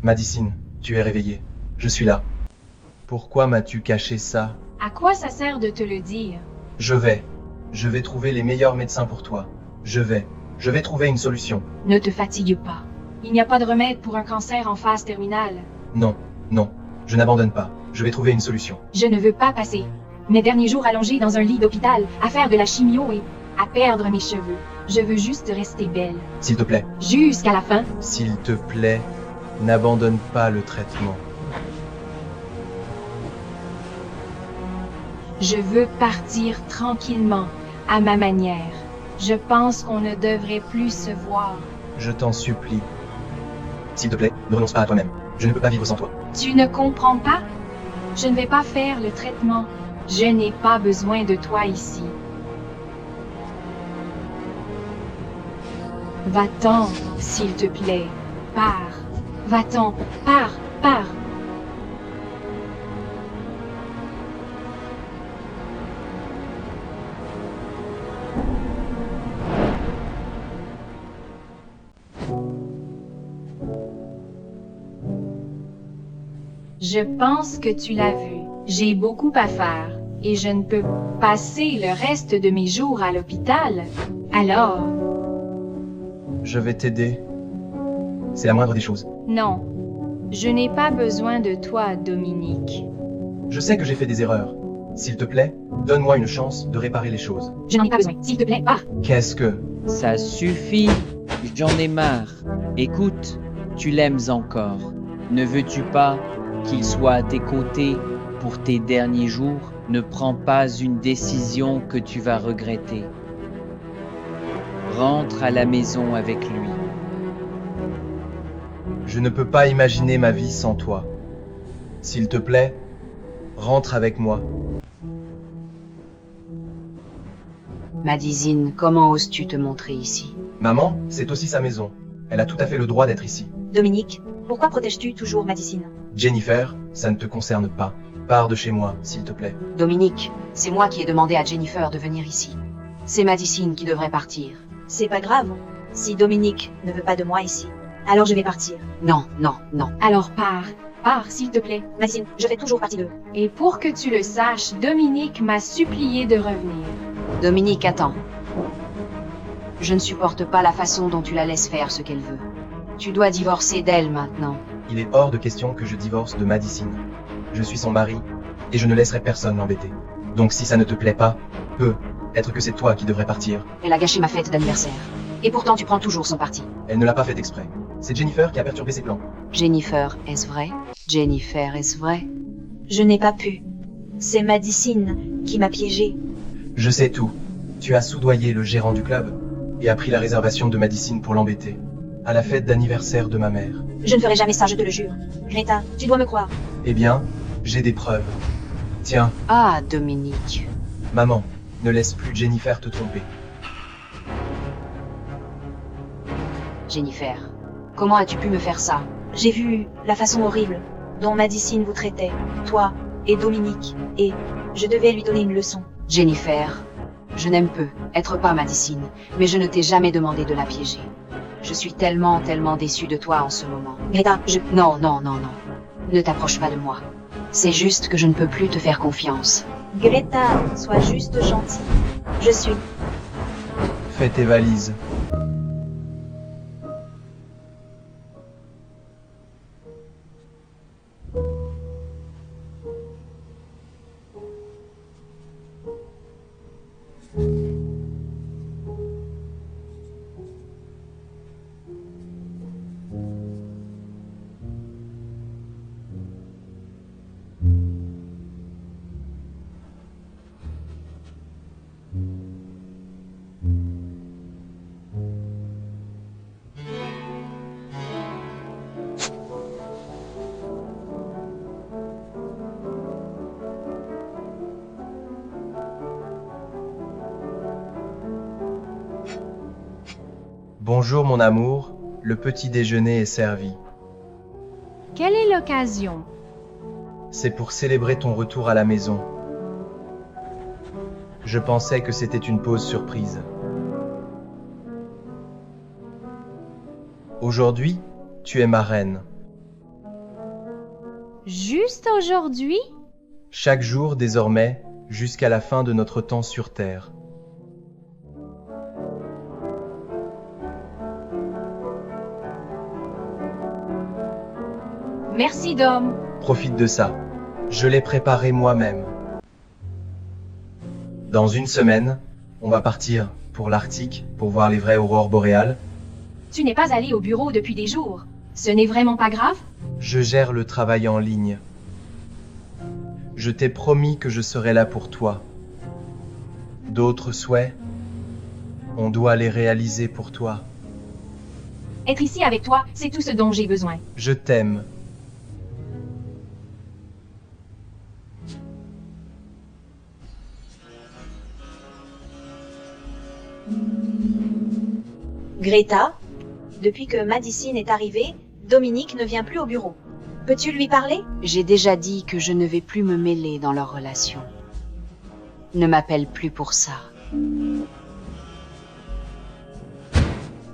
Madicine, tu es réveillée. Je suis là. Pourquoi m'as-tu caché ça? À quoi ça sert de te le dire? Je vais trouver les meilleurs médecins pour toi. Je vais trouver une solution. Ne te fatigue pas. Il n'y a pas de remède pour un cancer en phase terminale. Non, je n'abandonne pas. Je vais trouver une solution. Je ne veux pas passer mes derniers jours allongés dans un lit d'hôpital, à faire de la chimio et à perdre mes cheveux. Je veux juste rester belle. S'il te plaît. Jusqu'à la fin. S'il te plaît, n'abandonne pas le traitement. Je veux partir tranquillement, à ma manière. Je pense qu'on ne devrait plus se voir. Je t'en supplie. S'il te plaît, ne renonce pas à toi-même. Je ne peux pas vivre sans toi. Tu ne comprends pas? Je ne vais pas faire le traitement. Je n'ai pas besoin de toi ici. Va-t'en, s'il te plaît. Pars. Va-t'en. Pars. Je pense que tu l'as vu. J'ai beaucoup à faire et je ne peux passer le reste de mes jours à l'hôpital. Alors, je vais t'aider. C'est la moindre des choses. Non. Je n'ai pas besoin de toi, Dominique. Je sais que j'ai fait des erreurs. S'il te plaît, donne-moi une chance de réparer les choses. Je n'en ai pas besoin. S'il te plaît, pars. Qu'est-ce que... Ça suffit. J'en ai marre. Écoute, tu l'aimes encore. Ne veux-tu pas qu'il soit à tes côtés pour tes derniers jours? Ne prends pas une décision que tu vas regretter. Rentre à la maison avec lui. Je ne peux pas imaginer ma vie sans toi. S'il te plaît, rentre avec moi. Madicine, comment oses-tu te montrer ici? Maman, c'est aussi sa maison. Elle a tout à fait le droit d'être ici. Dominique, pourquoi protèges-tu toujours Madicine? Jennifer, ça ne te concerne pas. Pars de chez moi, s'il te plaît. Dominique, c'est moi qui ai demandé à Jennifer de venir ici. C'est Madicine qui devrait partir. C'est pas grave. Si Dominique ne veut pas de moi ici, alors je vais partir. Non. Alors pars. Pars, s'il te plaît. Madicine, je fais toujours partie d'eux. Et pour que tu le saches, Dominique m'a supplié de revenir. Dominique, attends. Je ne supporte pas la façon dont tu la laisses faire ce qu'elle veut. Tu dois divorcer d'elle maintenant. Il est hors de question que je divorce de Madicine. Je suis son mari, et je ne laisserai personne l'embêter. Donc si ça ne te plaît pas, peut-être que c'est toi qui devrais partir. Elle a gâché ma fête d'anniversaire. Et pourtant tu prends toujours son parti. Elle ne l'a pas fait exprès. C'est Jennifer qui a perturbé ses plans. Jennifer, est-ce vrai? Jennifer, est-ce vrai? Je n'ai pas pu. C'est Madicine qui m'a piégé. Je sais tout. Tu as soudoyé le gérant du club et as pris la réservation de Madicine pour l'embêter. À la fête d'anniversaire de ma mère. Je ne ferai jamais ça, je te le jure. Greta, tu dois me croire. Eh bien, j'ai des preuves. Tiens. Ah, Dominique. Maman, Ne laisse plus Jennifer te tromper. Jennifer, comment as-tu pu me faire ça? J'ai vu la façon horrible dont Madison vous traitait, toi et Dominique, et je devais lui donner une leçon. Jennifer, je n'aime peu être pas Madison, mais je ne t'ai jamais demandé de la piéger. Je suis tellement déçue de toi en ce moment. Greta, Non. Ne t'approche pas de moi. C'est juste que je ne peux plus te faire confiance. Greta, sois juste gentille. Je suis. Fais tes valises. Bonjour mon amour, le petit déjeuner est servi. Quelle est l'occasion? C'est pour célébrer ton retour à la maison. Je pensais que c'était une pause surprise. Aujourd'hui, tu es ma reine. Juste aujourd'hui? Chaque jour désormais, jusqu'à la fin de notre temps sur Terre. Merci, Dom. Profite de ça. Je l'ai préparé moi-même. Dans une semaine, on va partir pour l'Arctique pour voir les vraies aurores boréales. Tu n'es pas allé au bureau depuis des jours. Ce n'est vraiment pas grave? Je gère le travail en ligne. Je t'ai promis que je serai là pour toi. D'autres souhaits, on doit les réaliser pour toi. Être ici avec toi, c'est tout ce dont j'ai besoin. Je t'aime. Greta, depuis que Madison est arrivée, Dominique ne vient plus au bureau. Peux-tu lui parler? J'ai déjà dit que je ne vais plus me mêler dans leur relation. Ne m'appelle plus pour ça.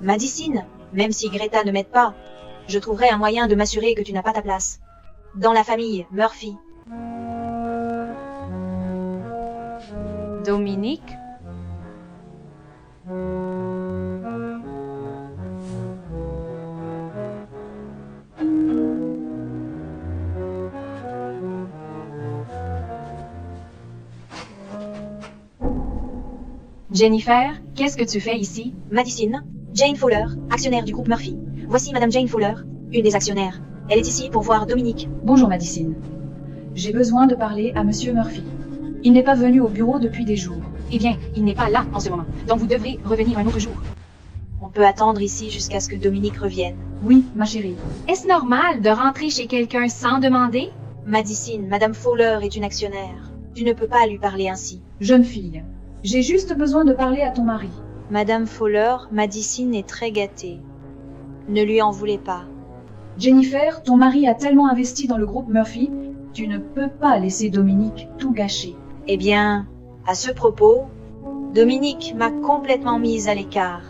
Madison, même si Greta ne m'aide pas, je trouverai un moyen de m'assurer que tu n'as pas ta place. Dans la famille Murphy. Dominique? Jennifer, qu'est-ce que tu fais ici? Madison, Jane Fowler, actionnaire du groupe Murphy. Voici Madame Jane Fowler, une des actionnaires. Elle est ici pour voir Dominique. Bonjour Madison. J'ai besoin de parler à Monsieur Murphy. Il n'est pas venu au bureau depuis des jours. Eh bien, il n'est pas là en ce moment, donc vous devrez revenir un autre jour. On peut attendre ici jusqu'à ce que Dominique revienne. Oui, ma chérie. Est-ce normal de rentrer chez quelqu'un sans demander? Madison, Madame Fowler est une actionnaire. Tu ne peux pas lui parler ainsi. Jeune fille, j'ai juste besoin de parler à ton mari. Madame Fowler, Madison est très gâtée. Ne lui en voulez pas. Jennifer, ton mari a tellement investi dans le groupe Murphy, tu ne peux pas laisser Dominique tout gâcher. Eh bien, à ce propos, Dominique m'a complètement mise à l'écart.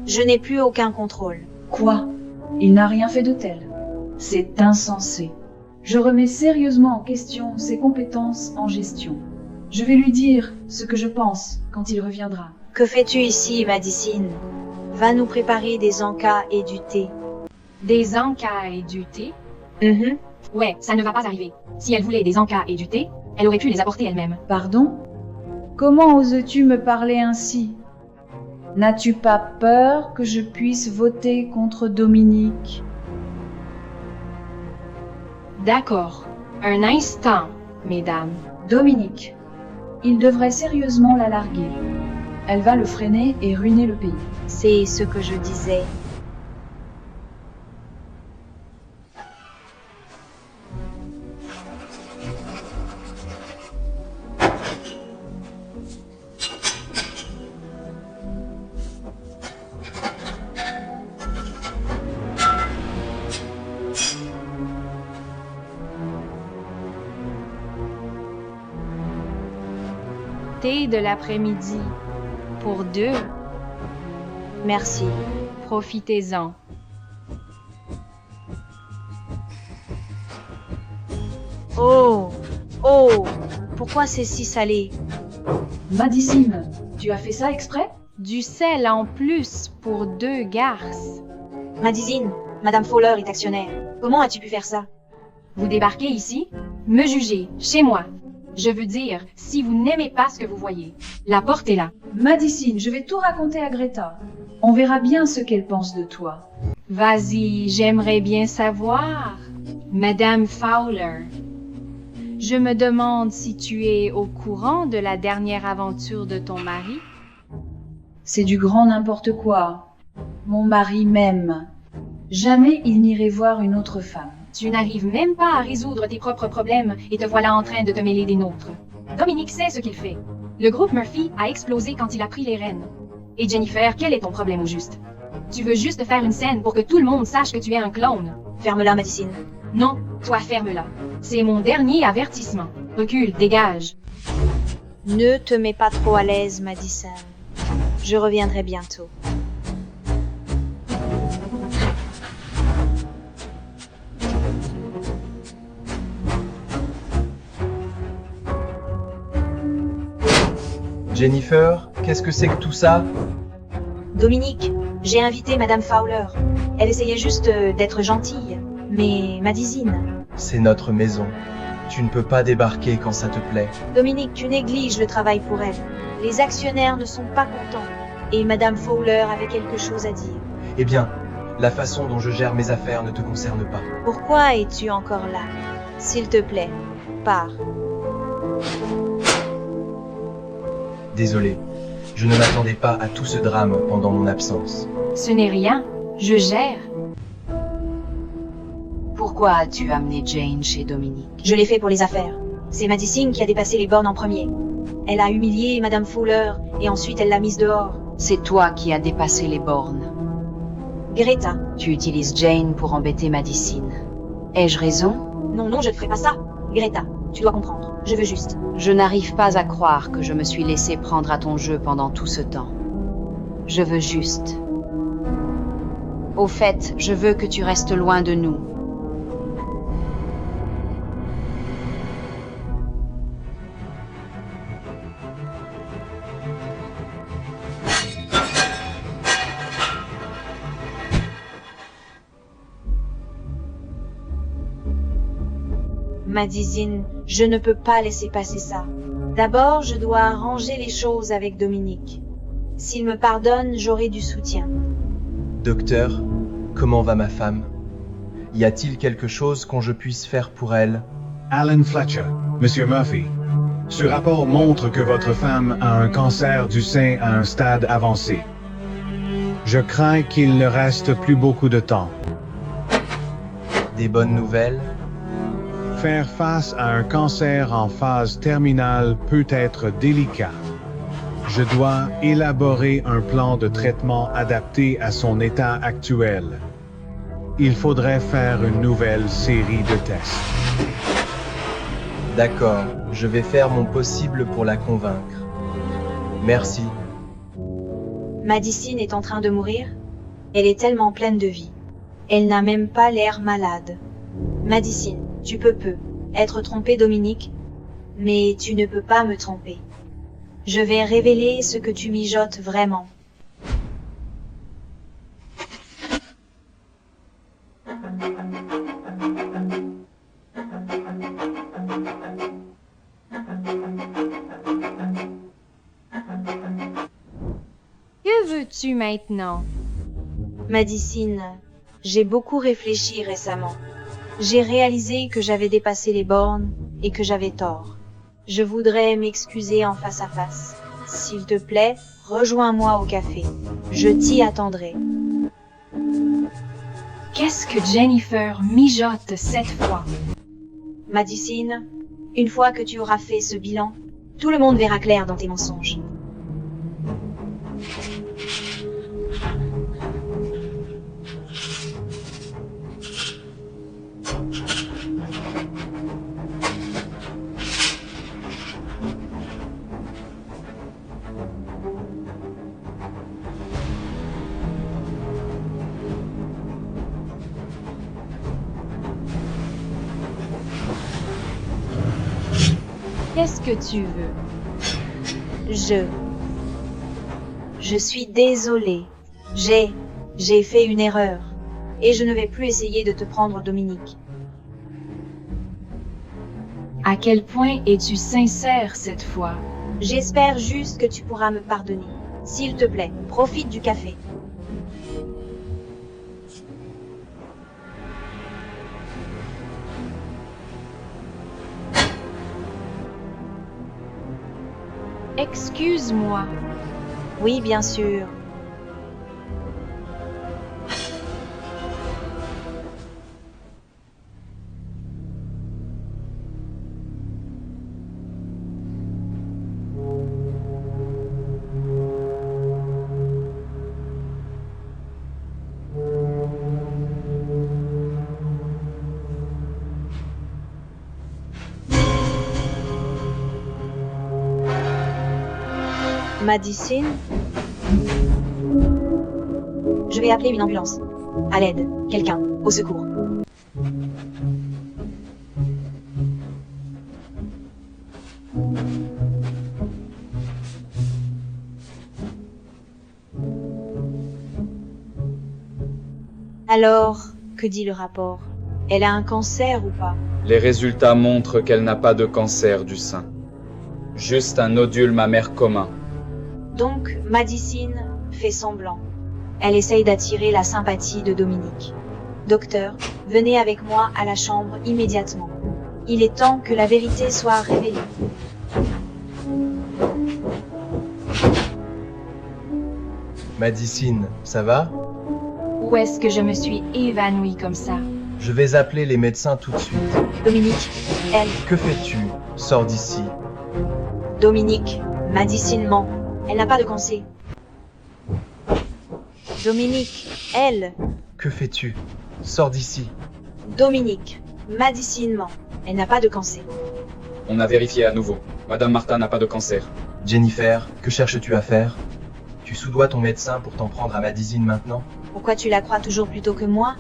Je n'ai plus aucun contrôle. Quoi? Il n'a rien fait de tel. C'est insensé. Je remets sérieusement en question ses compétences en gestion. Je vais lui dire ce que je pense quand il reviendra. Que fais-tu ici, Madison? Va nous préparer des encas et du thé. Des encas et du thé? Ouais, ça ne va pas arriver. Si elle voulait des encas et du thé, elle aurait pu les apporter elle-même. Pardon? Comment oses-tu me parler ainsi? N'as-tu pas peur que je puisse voter contre Dominique? D'accord. Un instant, mesdames. Dominique, il devrait sérieusement la larguer. Elle va le freiner et ruiner le pays. C'est ce que je disais. Profitez de l'après-midi. Pour deux, Merci. profitez-en. Oh, oh, pourquoi c'est si salé? Madison, tu as fait ça exprès? Du sel en plus pour deux garces. Madison, Madame Fowler est actionnaire. Comment as-tu pu faire ça? Vous débarquez ici? Me juger, chez moi. Je veux dire, si vous n'aimez pas ce que vous voyez, la porte est là. Madison, je vais tout raconter à Greta. On verra bien ce qu'elle pense de toi. Vas-y, j'aimerais bien savoir. Madame Fowler, je me demande si tu es au courant de la dernière aventure de ton mari? C'est du grand n'importe quoi. Mon mari m'aime. Jamais il n'irait voir une autre femme. Tu n'arrives même pas à résoudre tes propres problèmes et te voilà en train de te mêler des nôtres. Dominique sait ce qu'il fait. Le groupe Murphy a explosé quand il a pris les rênes. Et Jennifer, quel est ton problème au juste? Tu veux juste faire une scène pour que tout le monde sache que tu es un clone. Ferme-la, Madison. Non, toi ferme-la. C'est mon dernier avertissement. Recule, dégage. Ne te mets pas trop à l'aise, Madison. Je reviendrai bientôt. Jennifer, qu'est-ce que c'est que tout ça? Dominique, j'ai invité Madame Fowler. Elle essayait juste d'être gentille. Mais Madison... C'est notre maison. Tu ne peux pas débarquer quand ça te plaît. Dominique, tu négliges le travail pour elle. Les actionnaires ne sont pas contents. Et Madame Fowler avait quelque chose à dire. Eh bien, la façon dont je gère mes affaires ne te concerne pas. Pourquoi es-tu encore là? S'il te plaît, pars. Désolé, je ne m'attendais pas à tout ce drame pendant mon absence. Ce n'est rien. Je gère. Pourquoi as-tu amené Jane chez Dominique? Je l'ai fait pour les affaires. C'est Madison qui a dépassé les bornes en premier. Elle a humilié Madame Fowler et ensuite elle l'a mise dehors. C'est toi qui as dépassé les bornes. Greta. Tu utilises Jane pour embêter Madison. Ai-je raison? Non, non, je ne ferai pas ça. Greta, tu dois comprendre. Je veux juste. Je n'arrive pas à croire que je me suis laissé prendre à ton jeu pendant tout ce temps. Je veux juste. Au fait, je veux que tu restes loin de nous. Madison, je ne peux pas laisser passer ça. D'abord, je dois arranger les choses avec Dominique. S'il me pardonne, j'aurai du soutien. Docteur, comment va ma femme? Y a-t-il quelque chose qu'on je puisse faire pour elle? Alan Fletcher, Monsieur Murphy. Ce rapport montre que votre femme a un cancer du sein à un stade avancé. Je crains qu'il ne reste plus beaucoup de temps. Des bonnes nouvelles? Faire face à un cancer en phase terminale peut être délicat. Je dois élaborer un plan de traitement adapté à son état actuel. Il faudrait faire une nouvelle série de tests. D'accord, je vais faire mon possible pour la convaincre. Merci. Madison est en train de mourir. Elle est tellement pleine de vie. Elle n'a même pas l'air malade. Madison, tu peux être trompé, Dominique, mais tu ne peux pas me tromper. Je vais révéler ce que tu mijotes vraiment. Que veux-tu maintenant? Madison, j'ai beaucoup réfléchi récemment. J'ai réalisé que j'avais dépassé les bornes et que j'avais tort. Je voudrais m'excuser en face à face. S'il te plaît, rejoins-moi au café. Je t'y attendrai. Qu'est-ce que Jennifer mijote cette fois? Madison, une fois que tu auras fait ce bilan, tout le monde verra clair dans tes mensonges. Qu'est-ce que tu veux? Je suis désolée. J'ai fait une erreur. Et je ne vais plus essayer de te prendre, Dominique. À quel point es-tu sincère cette fois? J'espère juste que tu pourras me pardonner. S'il te plaît, profite du café. Excuse-moi. Oui, bien sûr. Madison? Je vais appeler une ambulance. À l'aide. Quelqu'un. Au secours. Alors, que dit le rapport? Elle a un cancer ou pas? Les résultats montrent qu'elle n'a pas de cancer du sein. Juste un nodule mammaire commun. Donc, Madison fait semblant. Elle essaye d'attirer la sympathie de Dominique. Docteur, venez avec moi à la chambre immédiatement. Il est temps que la vérité soit révélée. Madison, ça va? Où est-ce que je me suis évanouie comme ça? Je vais appeler les médecins tout de suite. Dominique, elle. Que fais-tu? Sors d'ici. Dominique, Madison ment. Elle n'a pas de cancer. Dominique, elle. Que fais-tu? Sors d'ici. Dominique, Madison ment. Elle n'a pas de cancer. On a vérifié à nouveau. Madame Martin n'a pas de cancer. Jennifer, que cherches-tu à faire? Tu soudoies ton médecin pour t'en prendre à Madison maintenant? Pourquoi tu la crois toujours plutôt que moi?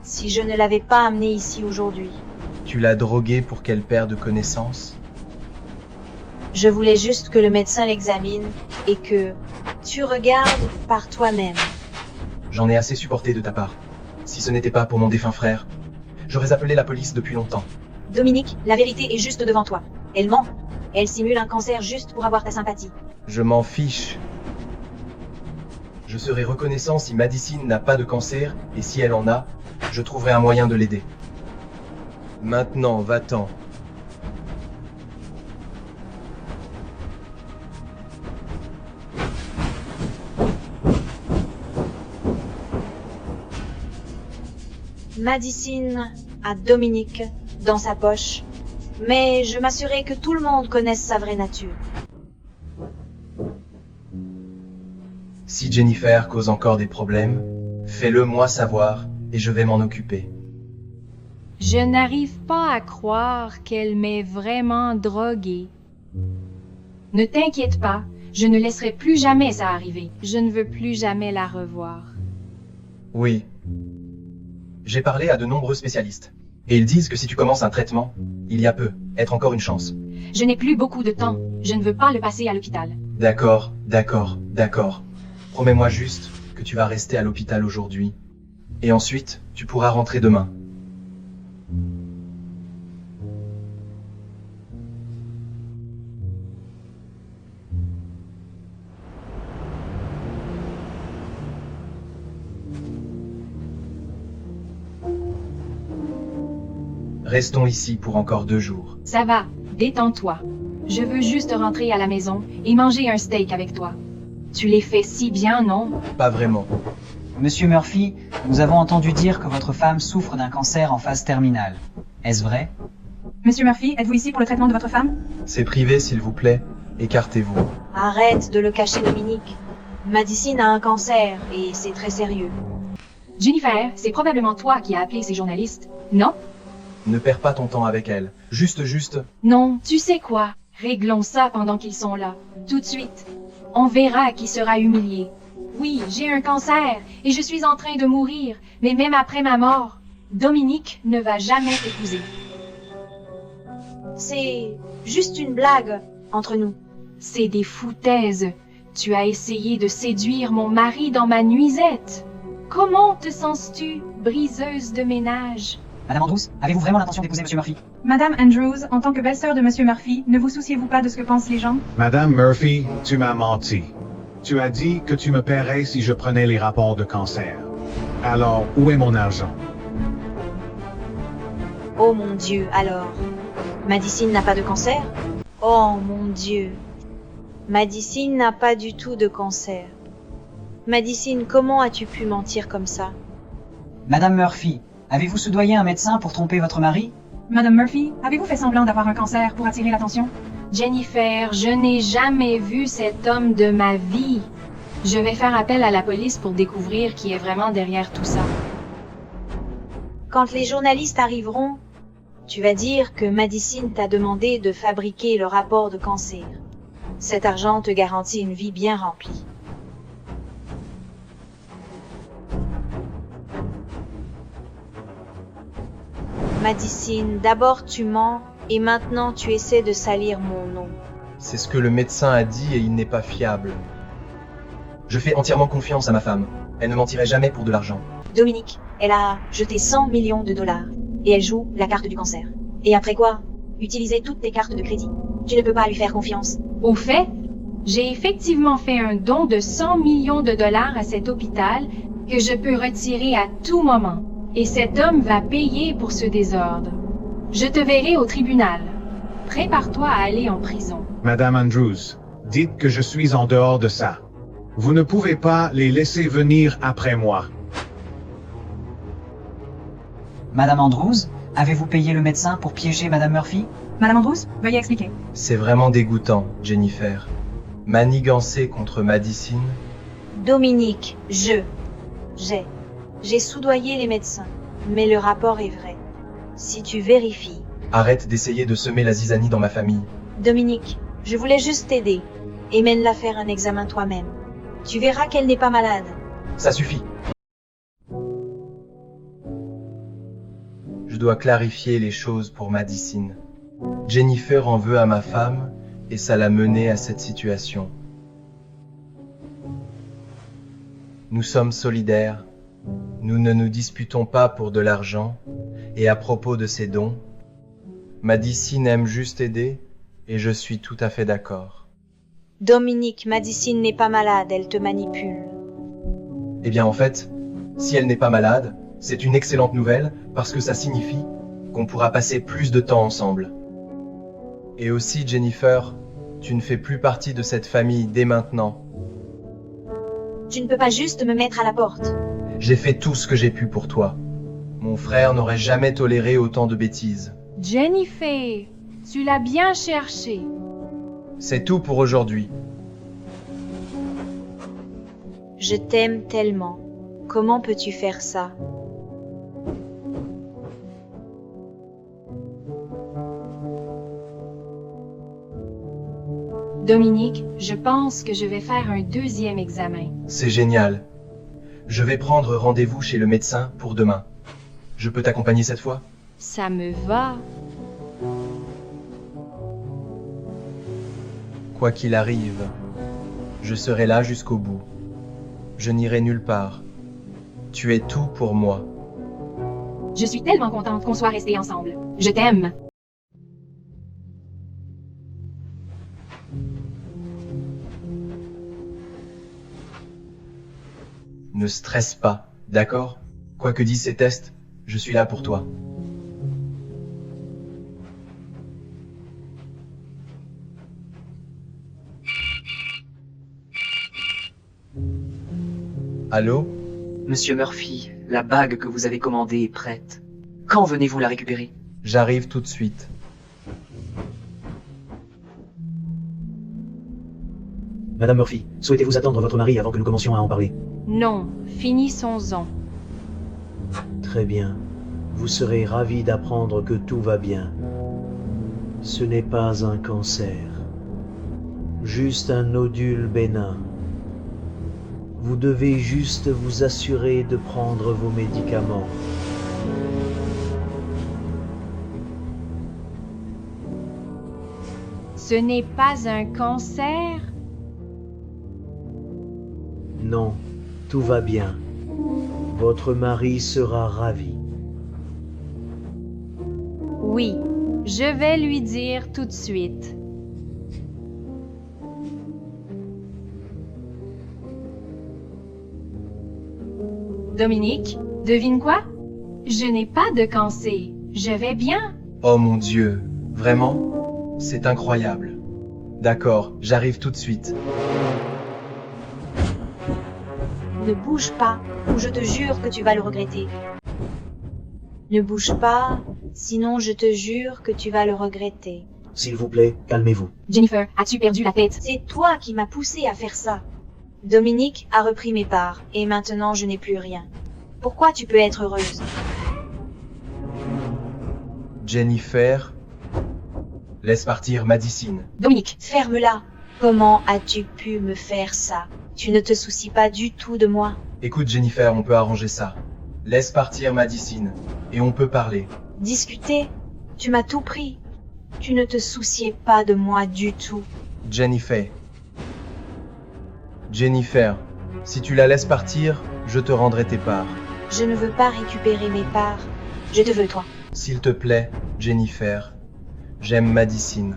Si je ne l'avais pas amenée ici aujourd'hui. Tu l'as droguée pour qu'elle perde connaissance? Je voulais juste que le médecin l'examine et que tu regardes par toi-même. J'en ai assez supporté de ta part. Si ce n'était pas pour mon défunt frère, j'aurais appelé la police depuis longtemps. Dominique, la vérité est juste devant toi. Elle ment. Elle simule un cancer juste pour avoir ta sympathie. Je m'en fiche. Je serai reconnaissant si Madison n'a pas de cancer, et si elle en a, je trouverai un moyen de l'aider. Maintenant, va-t'en. Madison a Dominique dans sa poche, mais je m'assurais que tout le monde connaisse sa vraie nature. Si Jennifer cause encore des problèmes, fais-le moi savoir et je vais m'en occuper. Je n'arrive pas à croire qu'elle m'ait vraiment droguée. Ne t'inquiète pas, je ne laisserai plus jamais ça arriver. Je ne veux plus jamais la revoir. Oui. J'ai parlé à de nombreux spécialistes. Et ils disent que si tu commences un traitement, il y a peut être encore une chance. Je n'ai plus beaucoup de temps. Je ne veux pas le passer à l'hôpital. D'accord, d'accord, d'accord. Promets-moi juste que tu vas rester à l'hôpital aujourd'hui. Et ensuite, tu pourras rentrer demain. Restons ici pour encore 2 jours. Ça va, détends-toi. Je veux juste rentrer à la maison et manger un steak avec toi. Tu les fais si bien, non? Pas vraiment. Monsieur Murphy, nous avons entendu dire que votre femme souffre d'un cancer en phase terminale. Est-ce vrai? Monsieur Murphy, êtes-vous ici pour le traitement de votre femme? C'est privé, s'il vous plaît. Écartez-vous. Arrête de le cacher, Dominique. Madison a un cancer et c'est très sérieux. Jennifer, c'est probablement toi qui as appelé ces journalistes, non? Ne perds pas ton temps avec elle. Juste. Non, tu sais quoi? Réglons ça pendant qu'ils sont là. Tout de suite. On verra qui sera humilié. Oui, j'ai un cancer et je suis en train de mourir, mais même après ma mort, Dominique ne va jamais t'épouser. C'est juste une blague entre nous. C'est des foutaises. Tu as essayé de séduire mon mari dans ma nuisette. Comment te sens-tu, briseuse de ménage? Madame Andrews, avez-vous vraiment l'intention d'épouser Monsieur Murphy? Madame Andrews, en tant que belle-sœur de Monsieur Murphy, ne vous souciez-vous pas de ce que pensent les gens? Madame Murphy, tu m'as menti. Tu as dit que tu me paierais si je prenais les rapports de cancer. Alors, où est mon argent? Oh mon Dieu, alors. Madicine n'a pas de cancer? Oh mon Dieu. Madicine n'a pas du tout de cancer. Madicine, comment as-tu pu mentir comme ça? Madame Murphy, avez-vous soudoyé un médecin pour tromper votre mari? Madame Murphy, avez-vous fait semblant d'avoir un cancer pour attirer l'attention? Jennifer, je n'ai jamais vu cet homme de ma vie. Je vais faire appel à la police pour découvrir qui est vraiment derrière tout ça. Quand les journalistes arriveront, tu vas dire que Madicine t'a demandé de fabriquer le rapport de cancer. Cet argent te garantit une vie bien remplie. Madicine, d'abord tu mens, et maintenant tu essaies de salir mon nom. C'est ce que le médecin a dit et il n'est pas fiable. Je fais entièrement confiance à ma femme. Elle ne mentirait jamais pour de l'argent. Dominique, elle a jeté 100 millions de dollars, et elle joue la carte du cancer. Et après quoi? Utiliser toutes tes cartes de crédit. Tu ne peux pas lui faire confiance. Au fait, j'ai effectivement fait un don de 100 millions de dollars à cet hôpital que je peux retirer à tout moment. Et cet homme va payer pour ce désordre. Je te verrai au tribunal. Prépare-toi à aller en prison. Madame Andrews, dites que je suis en dehors de ça. Vous ne pouvez pas les laisser venir après moi. Madame Andrews, avez-vous payé le médecin pour piéger Madame Murphy? Madame Andrews, veuillez expliquer. C'est vraiment dégoûtant, Jennifer. Manigancer contre Madicine. Dominique, j'ai soudoyé les médecins, mais le rapport est vrai. Si tu vérifies. Arrête d'essayer de semer la zizanie dans ma famille. Dominique, je voulais juste t'aider, et mène-la faire un examen toi-même. Tu verras qu'elle n'est pas malade. Ça suffit. Je dois clarifier les choses pour Madicine. Jennifer en veut à ma femme, et ça l'a menée à cette situation. Nous sommes solidaires. Nous ne nous disputons pas pour de l'argent, et à propos de ces dons, Madicine aime juste aider, et je suis tout à fait d'accord. Dominique, Madicine n'est pas malade, elle te manipule. Eh bien en fait, si elle n'est pas malade, c'est une excellente nouvelle, parce que ça signifie qu'on pourra passer plus de temps ensemble. Et aussi, Jennifer, tu ne fais plus partie de cette famille dès maintenant. Tu ne peux pas juste me mettre à la porte. J'ai fait tout ce que j'ai pu pour toi. Mon frère n'aurait jamais toléré autant de bêtises. Jennifer, tu l'as bien cherché. C'est tout pour aujourd'hui. Je t'aime tellement. Comment peux-tu faire ça? Dominique, je pense que je vais faire un deuxième examen. C'est génial. Je vais prendre rendez-vous chez le médecin pour demain. Je peux t'accompagner cette fois? Ça me va. Quoi qu'il arrive, je serai là jusqu'au bout. Je n'irai nulle part. Tu es tout pour moi. Je suis tellement contente qu'on soit restés ensemble. Je t'aime. Ne stresse pas, d'accord? Quoi que disent ces tests, je suis là pour toi. Allô? Monsieur Murphy, la bague que vous avez commandée est prête. Quand venez-vous la récupérer? J'arrive tout de suite. Madame Murphy, souhaitez-vous attendre votre mari avant que nous commencions à en parler? Non, finissons-en. Très bien. Vous serez ravi d'apprendre que tout va bien. Ce n'est pas un cancer. Juste un nodule bénin. Vous devez juste vous assurer de prendre vos médicaments. Ce n'est pas un cancer? Non, tout va bien. Votre mari sera ravi. Oui, je vais lui dire tout de suite. Dominique, devine quoi? Je n'ai pas de cancer. Je vais bien. Oh mon Dieu, vraiment? C'est incroyable. D'accord, j'arrive tout de suite. Ne bouge pas, ou je te jure que tu vas le regretter. Ne bouge pas, sinon je te jure que tu vas le regretter. S'il vous plaît, calmez-vous. Jennifer, as-tu perdu la tête? C'est toi qui m'as poussé à faire ça. Dominique a repris mes parts, et maintenant je n'ai plus rien. Pourquoi tu peux être heureuse? Jennifer, laisse partir Madison. Dominique, ferme-la. Comment as-tu pu me faire ça? Tu ne te soucies pas du tout de moi. Écoute Jennifer, on peut arranger ça. Laisse partir Madison, et on peut parler. Discuter? Tu m'as tout pris. Tu ne te souciais pas de moi du tout. Jennifer. Jennifer, si tu la laisses partir, je te rendrai tes parts. Je ne veux pas récupérer mes parts. Je te veux toi. S'il te plaît, Jennifer, j'aime Madison.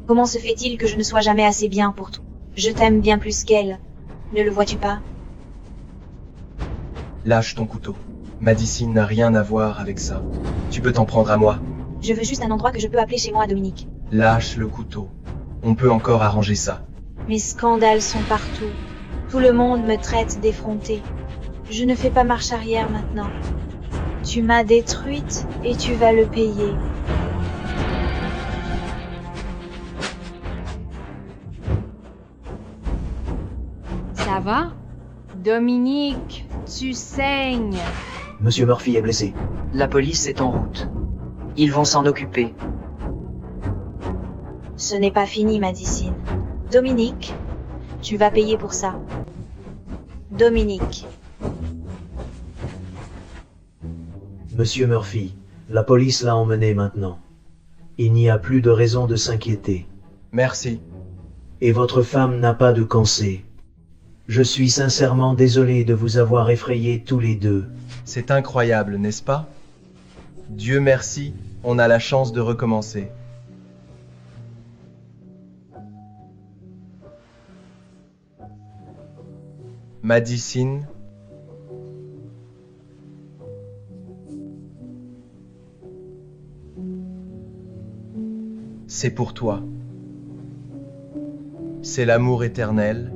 Comment se fait-il que je ne sois jamais assez bien pour toi? Je t'aime bien plus qu'elle. Ne le vois-tu pas? Lâche ton couteau. Madison n'a rien à voir avec ça. Tu peux t'en prendre à moi. Je veux juste un endroit que je peux appeler chez moi, Dominique. Lâche le couteau. On peut encore arranger ça. Mes scandales sont partout. Tout le monde me traite d'effrontée. Je ne fais pas marche arrière maintenant. Tu m'as détruite et tu vas le payer. ça va? Dominique, tu saignes. Monsieur Murphy est blessé. La police est en route. Ils vont s'en occuper. Ce n'est pas fini, Madison. Dominique, tu vas payer pour ça. Dominique. Monsieur Murphy, la police l'a emmené maintenant. Il n'y a plus de raison de s'inquiéter. Merci. Et votre femme n'a pas de cancer. Je suis sincèrement désolé de vous avoir effrayés tous les deux. C'est incroyable, n'est-ce pas? Dieu merci, on a la chance de recommencer. Madison. C'est pour toi. C'est l'amour éternel.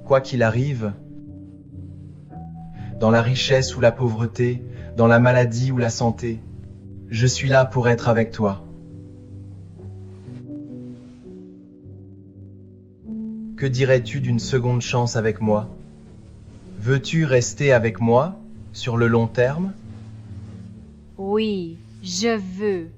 Quoi qu'il arrive, dans la richesse ou la pauvreté, dans la maladie ou la santé, je suis là pour être avec toi. Que dirais-tu d'une seconde chance avec moi? Veux-tu rester avec moi sur le long terme? Oui, je veux.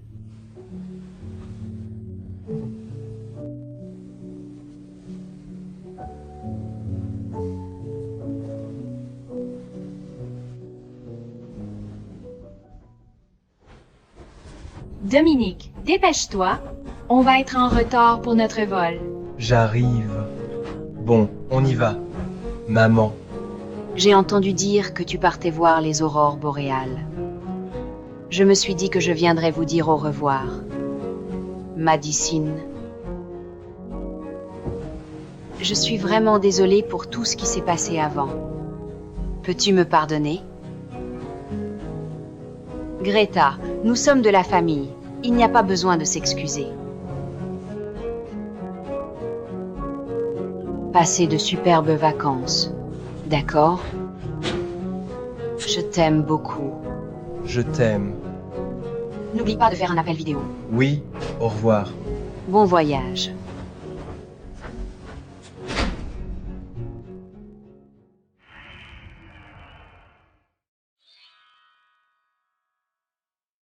Dominique, dépêche-toi. On va être en retard pour notre vol. J'arrive. Bon, on y va. Maman. J'ai entendu dire que tu partais voir les aurores boréales. Je me suis dit que je viendrais vous dire au revoir. Madison. Je suis vraiment désolée pour tout ce qui s'est passé avant. Peux-tu me pardonner? Greta, nous sommes de la famille. Il n'y a pas besoin de s'excuser. Passez de superbes vacances. D'accord? Je t'aime beaucoup. Je t'aime. N'oublie pas de faire un appel vidéo. Oui, au revoir. Bon voyage.